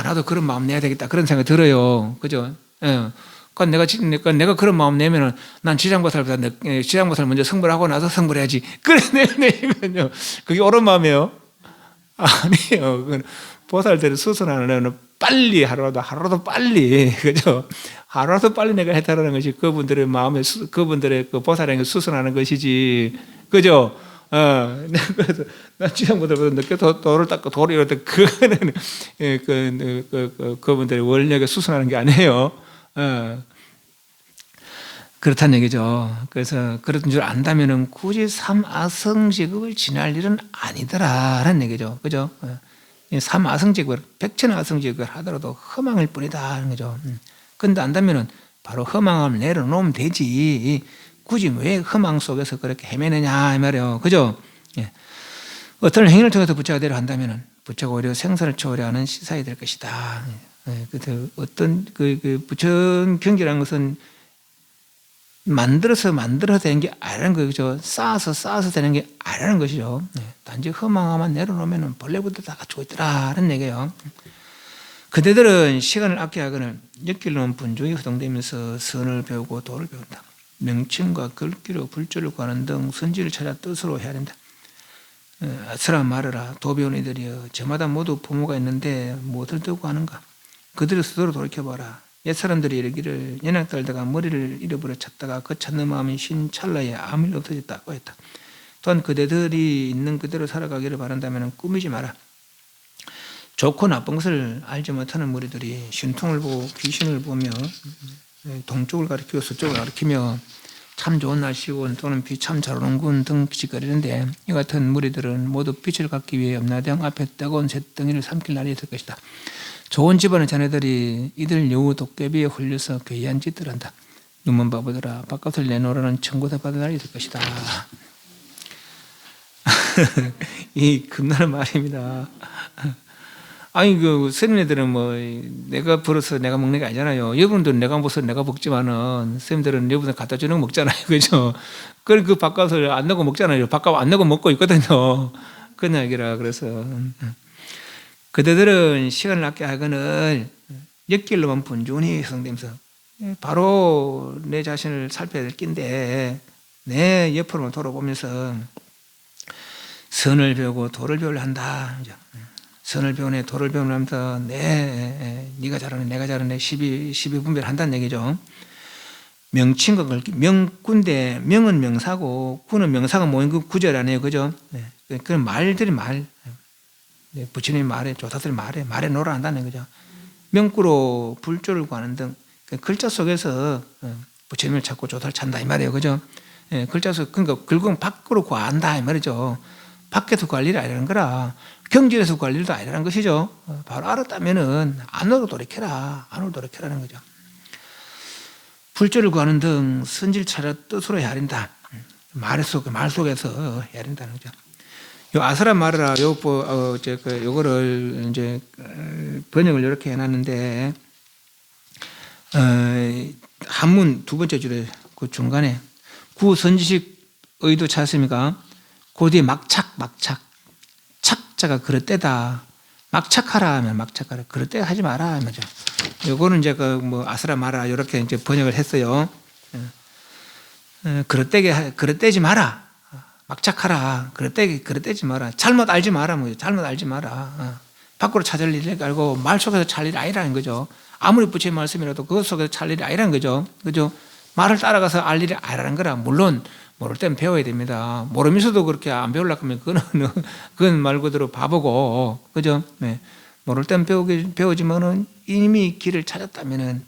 나도 그런 마음 내야 되겠다 그런 생각이 들어요. 그죠? 예. 그러니까 내가 그런 마음 내면은 난 지장보살보다 지장보살 먼저 성불 하고 나서 성불해야지. 그래 내면요. 그게 옳은 마음이에요. 아니에요. 그건 보살들이 수선하는 애는 빨리 하루라도 빨리 그죠? 하루라도 빨리 내가 해탈하는 것이 그분들의 마음에 그분들의 그 보살에게 수선하는 것이지. 그죠? 그래서 난 지장보살보다 늦게 도를 닦고 도를 이럴 때 그거는 그분들의 원력에 수선하는 게 아니에요. 그렇다는 얘기죠. 그래서 그런 줄 안다면은 굳이 삼아성제국을 지날 일은 아니더라라는 얘기죠. 그죠? 삼아성제국을 백천아성제국을 하더라도 허망일 뿐이다 하는 거죠. 근데 안다면은 바로 허망함을 내려놓으면 되지. 굳이 왜 허망 속에서 그렇게 헤매느냐 이 말이에요. 그죠? 예. 어떤 행위를 통해서 부처가 되려 한다면은 부처가 오히려 생사를 초월하는 시사이 될 것이다. 어떤 부처 경기라는 것은 만들어서 되는 게 아니라는 거죠. 쌓아서 되는 게 아니라는 것이죠. 단지 허망함만 내려놓으면 벌레부터 다 갖추고 있더라는 얘기예요. 그대들은 시간을 아껴하거늘 역길로는 분주히 허동되면서 선을 배우고 도를 배운다. 명칭과 글귀로 불조를 구하는 등 선지를 찾아 뜻으로 해야 된다. 아스라 말하라. 도배운 이들이여 저마다 모두 부모가 있는데 무엇을 두고 하는가. 그들의 스스로 돌이켜봐라. 옛사람들이 이르기를 연약 떨다가 머리를 잃어버려 찾다가 그 찾는 마음이 쉰 찰나에 아무 일 없어졌다고 했다. 또한 그대들이 있는 그대로 살아가기를 바란다면 꾸미지 마라. 좋고 나쁜 것을 알지 못하는 무리들이 신통을 보고 귀신을 보며 동쪽을 가리키고 서쪽을 가리키며 참 좋은 날씨군 또는 비 참 잘 오는군 등 기짓거리는데 이 같은 무리들은 모두 빛을 갖기 위해 염라대왕 앞에 뜨거운 잿덩이를 삼킬 날이 있을 것이다. 좋은 집안의 자네들이 이들 여우 도깨비에 홀려서 괴이한 짓들 한다. 눈먼 바보들아 바깥을 내놓으라는 청구대 받을 날이 있을 것이다. 이 금나는 말입니다. 아니 스님네들은 뭐 내가 벌어서 내가 먹는 게 아니잖아요. 여러분들은 내가 벌어서 내가 먹지만은 스님들은 여러분들 갖다 주는 거 먹잖아요. 그죠? 그 바깥을 안 내고 먹잖아요. 바깥 안 내고 먹고 있거든요. 그런 얘기라. 그래서 그대들은 시간을 아껴 하거늘 역길로만 분주히 성되면서 바로 내 자신을 살펴야 될 낀데 내 옆으로만 돌아보면서 선을 배우고 도를 배우려 한다. 선을 배우네 도를 배우면서 네가 잘하네 내가 잘하네 시비분별 한다는 얘기죠. 명칭과 글귀 명군데 명은 명사고 구는 명사가 모인 그 구절 아니에요. 그죠? 그런 말들이 부처님 말에 조사들 말에 놀아 한다는 거죠. 명구로 불조를 구하는 등 글자 속에서 부처님을 찾고 조사를 찾는다 이 말이에요. 그죠? 글자 속 그러니까 결국은 밖으로 구한다 이 말이죠. 밖에서 구할 일이 아니라는 거라. 경전에서 구할 일도 아니라는 것이죠. 바로 알았다면은 안으로 돌이켜라. 안으로 돌이켜라는 거죠. 불조를 구하는 등 선질 찾아 뜻으로 헤아린다. 말 속에서 헤아린다는 거죠. 요 아스라 말하라 요거를 이제 번역을 이렇게 해놨는데 한문 두 번째 줄에 그 중간에 구선지식 의도 찾습니까? 그 뒤에 막착 착자가 그릇되다. 막착하라 하면 막착하라. 그릇되 하지 마라 하면죠. 요거는 이제 아스라 마라 이렇게 이제 번역을 했어요. 그릇되지 마라. 막착하라. 그릇되지 마라. 잘못 알지 마라. 잘못 알지 마라. 밖으로 찾을 일을 알고 말 속에서 찰 일이 아니라는 거죠. 아무리 부처의 말씀이라도 그것 속에서 찰 일이 아니라는 거죠. 그죠? 말을 따라가서 알 일이 아니라는 거라. 물론 모를 땐 배워야 됩니다. 모르면서도 그렇게 안 배우려고 하면 그건 말 그대로 바보고, 그죠? 모를 땐 배우지만은 이미 길을 찾았다면은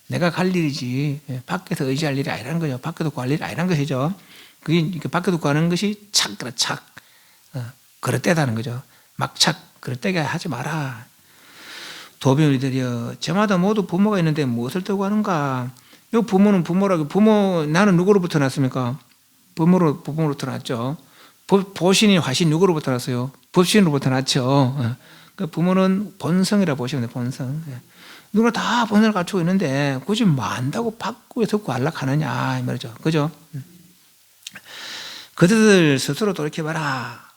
내가 갈 일이지 밖에서 의지할 일이 아니라는 거죠. 밖에서 구할 일이 아니라는 것이죠. 그게 밖에서 구하는 것이 착 그릇되다는 거죠. 막착 그릇되게 하지 마라. 도변이들이여 저마다 모두 부모가 있는데 무엇을 두고 하는가? 이 부모는 부모라고 나는 누구로부터 났습니까? 부모로부터 났죠. 보신이 화신 누구로부터 났어요? 법신으로부터 났죠. 그 부모는 본성이라 보시면 돼요. 본성. 누구나 다 본성을 갖추고 있는데 굳이 뭐 안다고 바꾸어서 구하려고 하느냐 이 말이죠. 그죠? 그들 스스로 돌이켜봐라.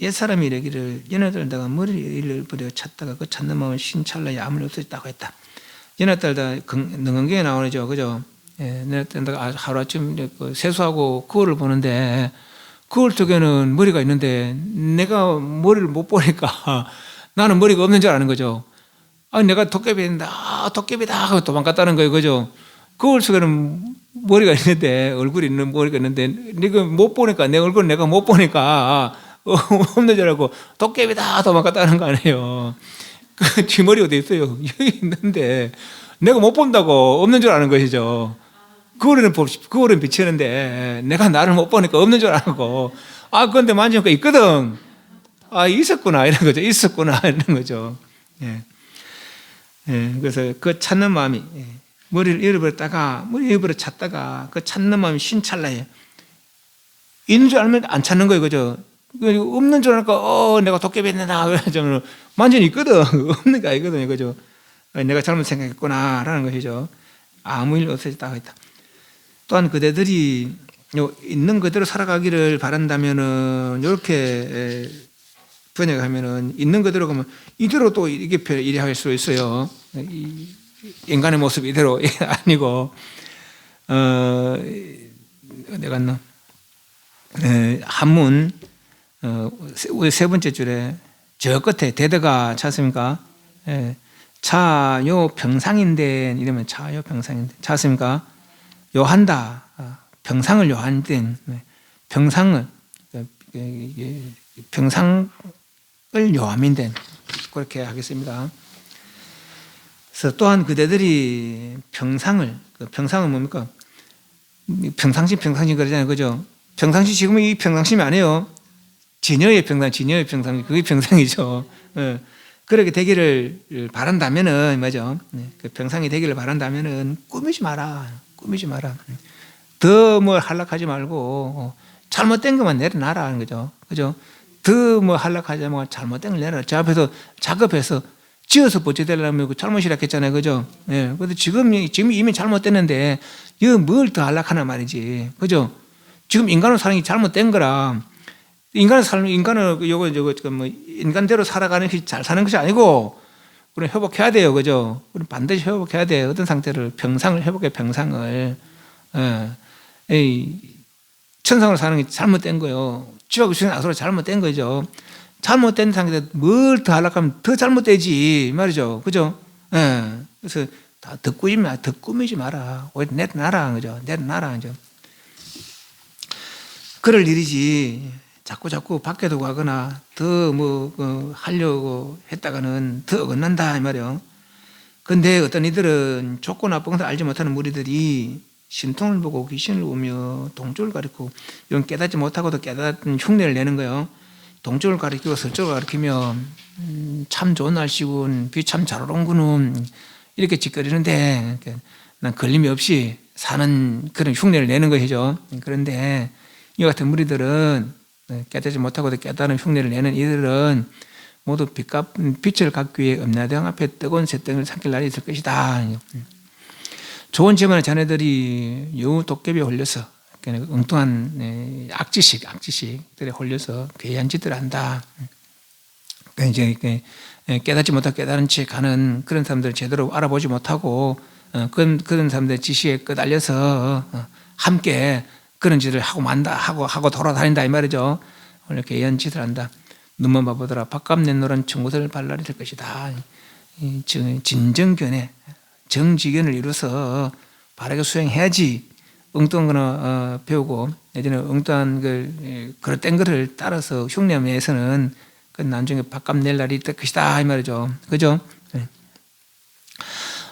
옛사람이 이르기를 연하들다가 머리를 버려 찾다가 그 찾는 마음은 신찰나에 아무리 없어졌다고 했다. 연하들다 능언경에 나오죠. 그죠? 예, 연하들다가 하루아침 세수하고 거울을 보는데 거울 속에는 머리가 있는데 내가 머리를 못 보니까 나는 머리가 없는 줄 아는 거죠. 아, 내가 도깨비인다, 도깨비다 하고 도망갔다는 거예요. 그죠? 거울 속에는 머리가 있는데, 얼굴이 있는 머리가 있는데, 내가 못 보니까, 내 얼굴 내가 못 보니까, 없는 줄 알고, 도깨비다 도망갔다는 거 아니에요. 그 뒷머리 어디 있어요? 여기 있는데, 내가 못 본다고 없는 줄 아는 것이죠. 거울은 비치는데, 내가 나를 못 보니까 없는 줄 알고, 아, 그런데 만지니까 있거든. 아, 있었구나, 이런 거죠. 있었구나, 이런 거죠. 예. 예, 그래서 그 찾는 마음이, 예. 머리를 잃어버려 찾다가 그 찾는 마음이 신찰나에 있는 줄 알면 안 찾는 거예요. 그죠? 없는 줄 알니까 내가 도깨비했나 그래서 완전히 있거든. 없는 게 아니거든요. 그죠? 내가 잘못 생각했구나 라는 것이죠. 아무 일 없어졌다고 했다. 또한 그대들이 있는 그대로 살아가기를 바란다면은 이렇게 번역하면은 있는 그대로 가면 이대로 또 이렇게 할 수 있어요. 인간의 모습 이대로 아니고 어디 갔나? 한문 세 번째 줄에 저 끝에 대대가 찾습니까? 차요 병상인데 이러면 차요 병상인데 찾습니까? 요한다 병상을 요한된 병상을 요함인된 그렇게 하겠습니다. 그래서 또한 그대들이 병상을 뭡니까? 평상심 그러잖아요. 그죠? 평상시 지금은 이 평상심이 아니에요. 진여의 평상심. 그게 평상이죠. 그렇게 되기를 바란다면은, 맞죠? 그 평상이 되기를 바란다면은 꾸미지 마라. 더 뭐 한락하지 말고, 잘못된 것만 내려놔라 하는 거죠. 그죠? 더 뭐 한락하지 말고 잘못된 걸 내려놔라. 저 앞에서 작업해서 지어서 버텨되려면 잘못이라 했잖아요. 그죠? 예. 근데 지금 이미 잘못됐는데, 이거 뭘 더 안락하나 말이지. 그죠? 지금 인간으로 사는 게 잘못된 거라. 인간대로 살아가는 것이 잘 사는 것이 아니고, 우리는 회복해야 돼요. 그죠? 우리는 반드시 회복해야 돼요. 어떤 상태를, 병상을 회복해, 병상을. 천상으로 사는 게 잘못된 거예요. 지옥 수행 악으로 잘못된 거죠. 잘못된 상태에 뭘 더 하락하면 더 잘못되지 말이죠. 그죠? 그래서 더 꾸미지 마라. 오히려 내려놔라. 그죠? 내려놔라. 그죠? 그럴 일이지. 자꾸 밖에 두고 하거나 더 하려고 했다가는 더 어긋난다. 이 말이요. 근데 어떤 이들은 좋고 나쁜 것을 알지 못하는 무리들이 신통을 보고 귀신을 보며 동쪽을 가리키고 이런 깨닫지 못하고도 깨닫는 흉내를 내는 거예요. 동쪽을 가리키고 서쪽을 가리키며 참 좋은 날씨군, 비 참 잘 오는구는 이렇게 짓거리는데 난 걸림이 없이 사는 그런 흉내를 내는 것이죠. 그런데 이 같은 무리들은 깨닫지 못하고도 깨달은 흉내를 내는 이들은 모두 빛을 갖기 위해 음라대왕 앞에 뜨거운 새덩이를 삼킬 날이 있을 것이다. 좋은 집안의 자네들이 여우 도깨비에 홀려서 엉뚱한 악지식들에 홀려서 괴이한 짓들을 한다. 이제 깨닫지 못하고 깨달은 채 가는 그런 사람들을 제대로 알아보지 못하고 그런 사람들의 지식에 끄달려서 함께 그런 짓을 하고 돌아다닌다 이 말이죠. 원래 괴이한 짓을 한다. 눈만 봐보더라. 바깥 낸노란 청구들 발랄이 될 것이다. 진정견에 정지견을 이루어서 바르게 수행해야지. 엉뚱한 거나 배우고 예전에 엉뚱한 그릇된 거를 따라서 흉내내서는 그 나중에 바깥 낼 날이 될 것이다 이 말이죠. 그죠?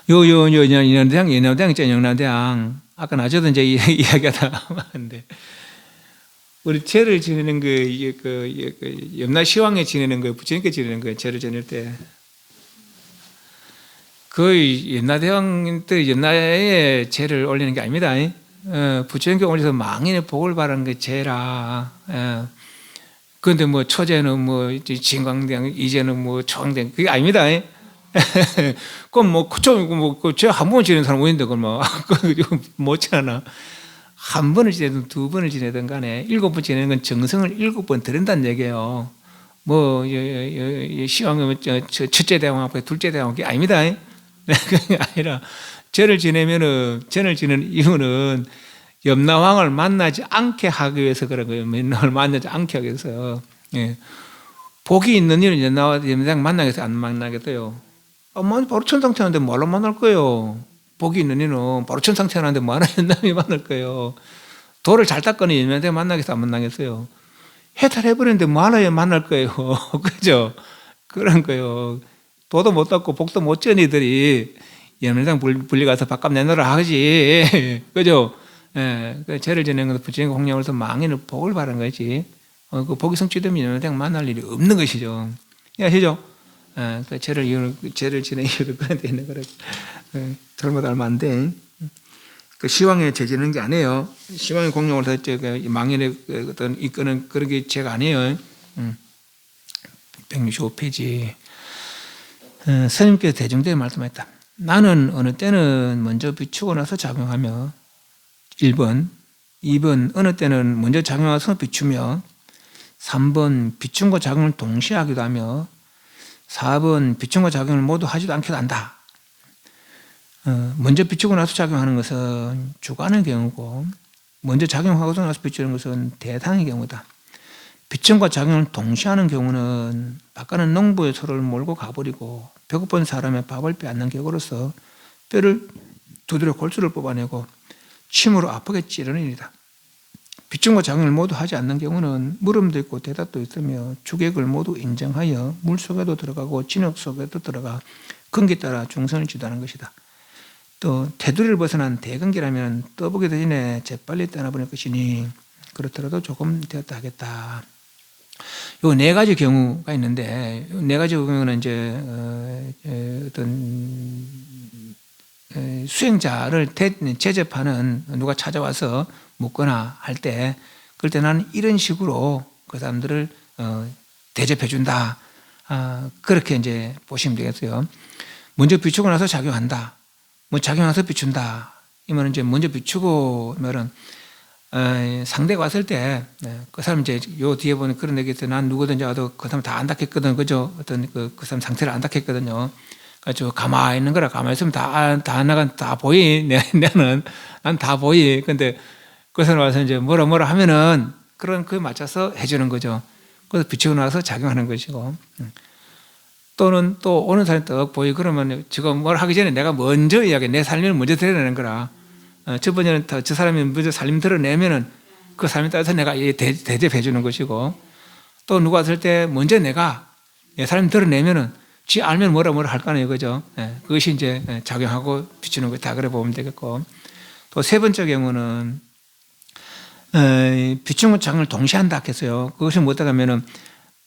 연남대왕 있잖아요. 연남대왕. 아까 나저도 이제 이야기하다 하는데 우리 제를 지내는 염라시황에 지내는 거, 부처님께 지내는 거, 제를 지낼 때 거의 염라대왕 때 염라에 제를 올리는 게 아닙니다. 부처님께 올려서 망인의 복을 바라는 게 제라. 그런데 초제는 진광대왕, 이제는 초광대왕 그게 아닙니다. 그럼 제한 번 지내는 사람 어딘데 그걸 못지않아. 한 번을 지내든 두 번을 지내든 간에 7번 지내는 건 정성을 7번 들인다는 얘기예요. 뭐 시황은 첫째 대왕 앞에 둘째 대왕 앞에 아닙니다. 그게 아니라 절을 지내는 이유는 염라왕을 만나지 않게 하기 위해서 그런 거예요. 염라왕을 만나지 않게 하기 위해서. 예. 복이 있는 일은 염라왕 만나겠어요? 안 만나겠어요? 바로 천상 태어났는데 뭐하러 만날 거예요? 복이 있는 이는 바로 천상 태어났는데 뭐하러 염라왕이 만날 거예요? 돌을 잘 닦거니 염라왕 만나겠어요? 안 만나겠어요? 해탈해버렸는데 뭐하러 만날 거예요? 그죠? 그런 거예요. 도도 못 닦고 복도 못 지은 이들이 염라당 분리가서 밥값 내놓으라 하지. 그죠? 예, 죄를 지내는 것도 부처님과 공양으로서 망인을 복을 바라는 거지. 그 복이 성취되면 염라당 만날 일이 없는 것이죠. 아시죠? 예, 죄를 지내는 이유도 그런 데 있는 거라. 잘못 알면 안 돼. 그 시황에 죄 지는 게 아니에요. 시황의 공양으로서 망인의 어떤 이끄는 그런 게 죄가 아니에요. 165페이지. 스님께서 대중대에 말씀했다. 나는 어느 때는 먼저 비추고 나서 작용하며 1번, 2번 어느 때는 먼저 작용해서 비추며 3번 비춤과 작용을 동시에 하기도 하며 4번 비춤과 작용을 모두 하지도 않기도 한다. 먼저 비추고 나서 작용하는 것은 주관의 경우고 먼저 작용하고 나서 비추는 것은 대상의 경우다. 비춤과 작용을 동시에 하는 경우는 바깥은 농부의 소를 몰고 가버리고 배고픈 사람의 밥을 빼앗는 격으로서 뼈를 두드려 골수를 뽑아내고 침으로 아프게 찌르는 일이다. 비춤과 작용을 모두 하지 않는 경우는 물음도 있고 대답도 있으며 주객을 모두 인정하여 물 속에도 들어가고 진흙 속에도 들어가 근기 따라 중선을 지도하는 것이다. 또 테두리를 벗어난 대근기라면 떠보기 전에 재빨리 떠나버릴 것이니 그렇더라도 조금 되었다 하겠다. 요 네 가지 경우가 있는데 네 가지 경우는 이제 어떤 수행자를 제접하는 누가 찾아와서 묻거나 할 때 그럴 때 나는 이런 식으로 그 사람들을 대접해 준다. 그렇게 이제 보시면 되겠어요. 먼저 비추고 나서 작용한다. 뭐 작용해서 비춘다. 이면 이제 먼저 비추고 말은 상대가 왔을 때 그 사람 이제 요 뒤에 보는 그런 얘기 있어요. 난 누구든지 와도 그 사람 다 안닦겠거든. 그죠? 어떤 그 사람 상태를 안닦겠거든요. 그래서 가만히 있는 거라 가만히 있으면 다 보이. 나는 난 다 보이. 근데 그 사람 와서 이제 뭐라 하면은 그런 그에 맞춰서 해주는 거죠. 그래서 비추고 나서 작용하는 것이고. 또는 또 오는 사람이 떡 보이 그러면 지금 뭘 하기 전에 내가 먼저 이야기 내 삶을 먼저 드러내는 거라. 첫 번째는 저 사람이 먼저 삶 드러내면은 그 삶에 따라서 내가 대접해 주는 것이고 또 누가 왔을 때 먼저 내가 내 삶 드러내면은 지 알면 뭐라 할 거 아니에요. 그죠? 그것이 이제 작용하고 비추는 거 다 그래 보면 되겠고 또 세 번째 경우는 비추는 작용을 동시에 한다 했어요. 그것이 뭐다 하면은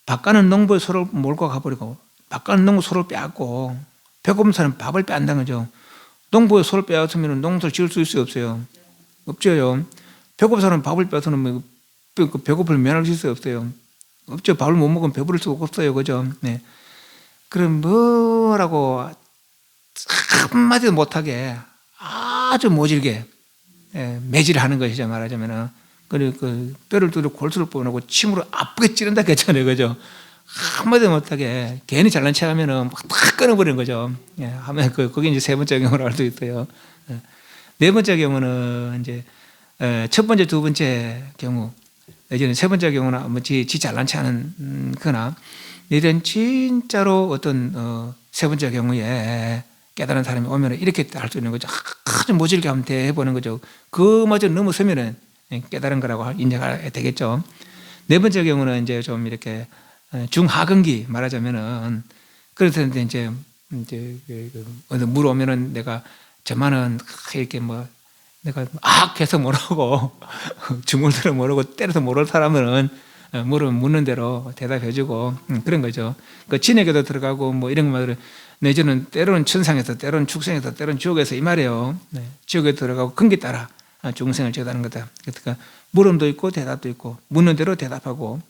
바깥은 농부의 소를 몰고 가버리고 바깥은 농부 소를 빼앗고 배고픈 사람은 밥을 빼앗는다는 거죠. 농부의 소를 빼앗으면 농사를 지을 수 있어요? 없어요? 없죠. 배고픈 사람은 밥을 빼앗으면 배고플 면할 수 있어요? 없어요? 없죠. 밥을 못 먹으면 배부를 수가 없어요. 그죠? 네. 그럼 뭐라고 한마디도 못하게 아주 모질게 매질하는 것이죠. 말하자면은. 그리고 그 뼈를 뚫고 골수를 뽑아놓고 침으로 아프게 찌른다 했잖아요. 그죠? 한마디도 못하게 괜히 잘난 체 하면은 탁 끊어버리는 거죠. 하면 그게 이제 세 번째 경우로 알 수 있어요. 네 번째 경우는 이제 첫 번째, 두 번째 경우, 이제는 세 번째 경우는 뭐 지 잘난 체 하는 거나 이런 진짜로 어떤 세 번째 경우에 깨달은 사람이 오면 이렇게 할 수 있는 거죠. 아주 모질게 하면 해보는 거죠. 그마저 넘어서면은 깨달은 거라고 인정해야 되겠죠. 네 번째 경우는 이제 좀 이렇게 중하근기 말하자면은 그래서 이제 물어오면은 내가 저만은 이렇게 뭐 내가 해서 모르고 주물들어 모르고 때려서 모를 사람은 묻는 대로 대답해주고 그런 거죠. 그 진에게도 들어가고 뭐 이런 말을 내지는 때로는 천상에서 때로는 축생에서 때로는 지옥에서 이 말이에요. 지옥에 들어가고 근기 따라 중생을 제도하는 거다. 그러니까 물음도 있고 대답도 있고 묻는 대로 대답하고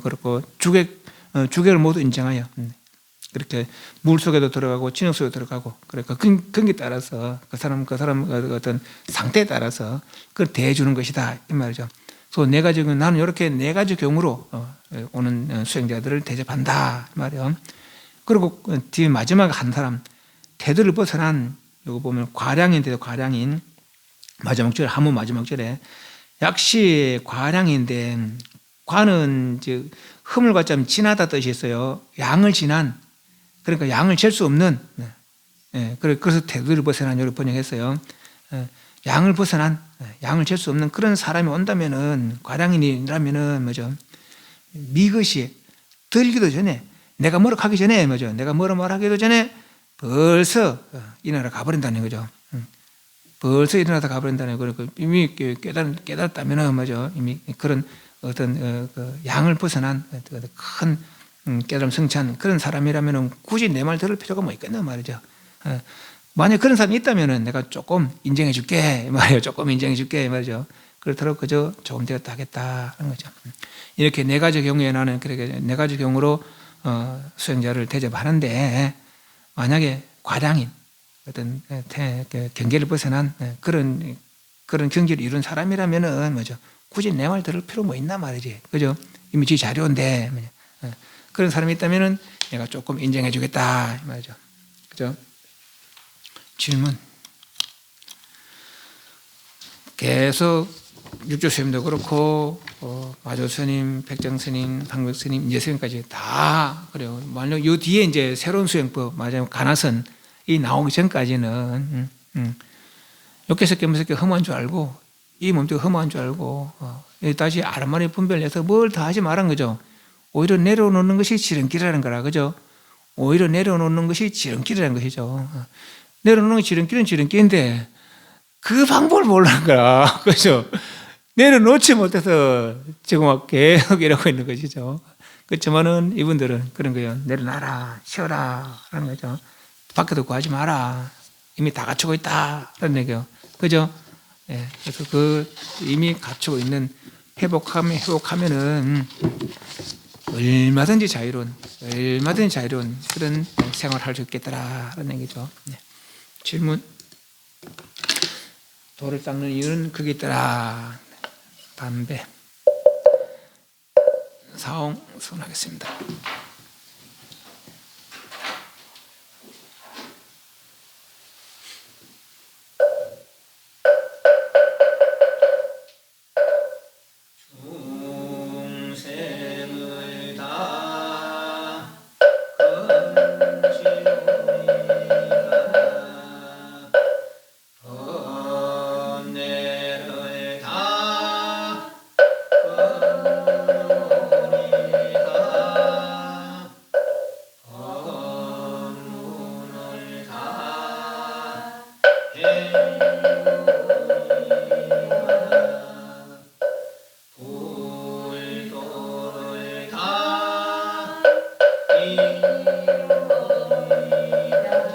그렇고 주객을 모두 인정하여 그렇게 물 속에도 들어가고 진흙 속에도 들어가고 그러니까 그게 따라서 그 사람 어떤 상태에 따라서 그걸 대해주는 것이다 이 말이죠. 그래서 네 가지 나는 이렇게 네 가지 경우로 오는 수행자들을 대접한다 이 말이요. 그리고 뒤에 마지막 한 사람 태도를 벗어난 이거 보면 과량인데도 과량인 마지막 절에 한문 마지막 절에 약시 과량인데 과는 이제 허물과 좀 진하다 뜻이 있어요. 양을 진한 그러니까 양을 잴 수 없는 그래서 태도를 벗어난 이렇게 번역했어요. 양을 벗어난 양을 잴 수 없는 그런 사람이 온다면은 과량인이라면은 뭐죠? 미것이 들기도 전에 내가 뭐라 하기 전에 뭐죠? 내가 뭐라 말하기도 전에 벌써 일어나러 가버린다는 거죠. 벌써 일어나다 가버린다는 거. 이미 깨달았다면은 뭐죠? 이미 그런 어떤 그 양을 벗어난 큰 깨달음 성취한 그런 사람이라면은 굳이 내 말 들을 필요가 뭐 있겠나 말이죠. 만약 그런 사람이 있다면은 내가 조금 인정해 줄게 말이에요. 조금 인정해 줄게 말이죠. 그렇더라도 그저 조금 되었다 하겠다 하는 거죠. 이렇게 네 가지 경우에 나는 그렇게 네 가지 경우로 수행자를 대접하는데 만약에 과량인 어떤 경계를 벗어난 그런 경지를 이룬 사람이라면은 뭐죠? 굳이 내 말 들을 필요 뭐 있나 말이지. 그죠? 이미 지 자료인데 그런 사람이 있다면은 내가 조금 인정해 주겠다 말이죠. 그죠? 질문. 계속 육조 스님도 그렇고 마조 스님, 백정 스님, 방백 스님, 이제 스님까지 다 그래요. 만약 요 뒤에 이제 새로운 수행법, 맞아요. 가나선 이 나오기 전까지는 욕해서 깨무섭게 험한 줄 알고 이 몸도 험한 줄 알고 다시 아르마니 분별해서 뭘 다 하지 말한 거죠. 오히려 내려놓는 것이 지름길이라는 거라 그죠? 오히려 내려놓는 것이 지름길이라는 것이죠. 내려놓는 게 지름길은 지름길인데 그 방법을 모르는 거야. 그죠? 내려놓지 못해서 지금 막 계속 이러고 있는 것이죠. 그렇지만은 이분들은 그런 거예요. 내려놔라, 쉬어라, 하는 거죠. 밖에도 구하지 마라. 이미 다 갖추고 있다. 그런 얘기요. 그죠? 예. 그래서 이미 갖추고 있는 회복하면은 얼마든지 자유로운 그런 생활을 할 수 있겠더라. 라는 얘기죠. 네. 질문. 돌을 닦는 이유는 그게 있더라. 담배. 사홍 수행하겠습니다. 중생을 다 건지우리가 번뇌를 다 건우리가 법문을 다 해우리가 불도를 다 이루리라.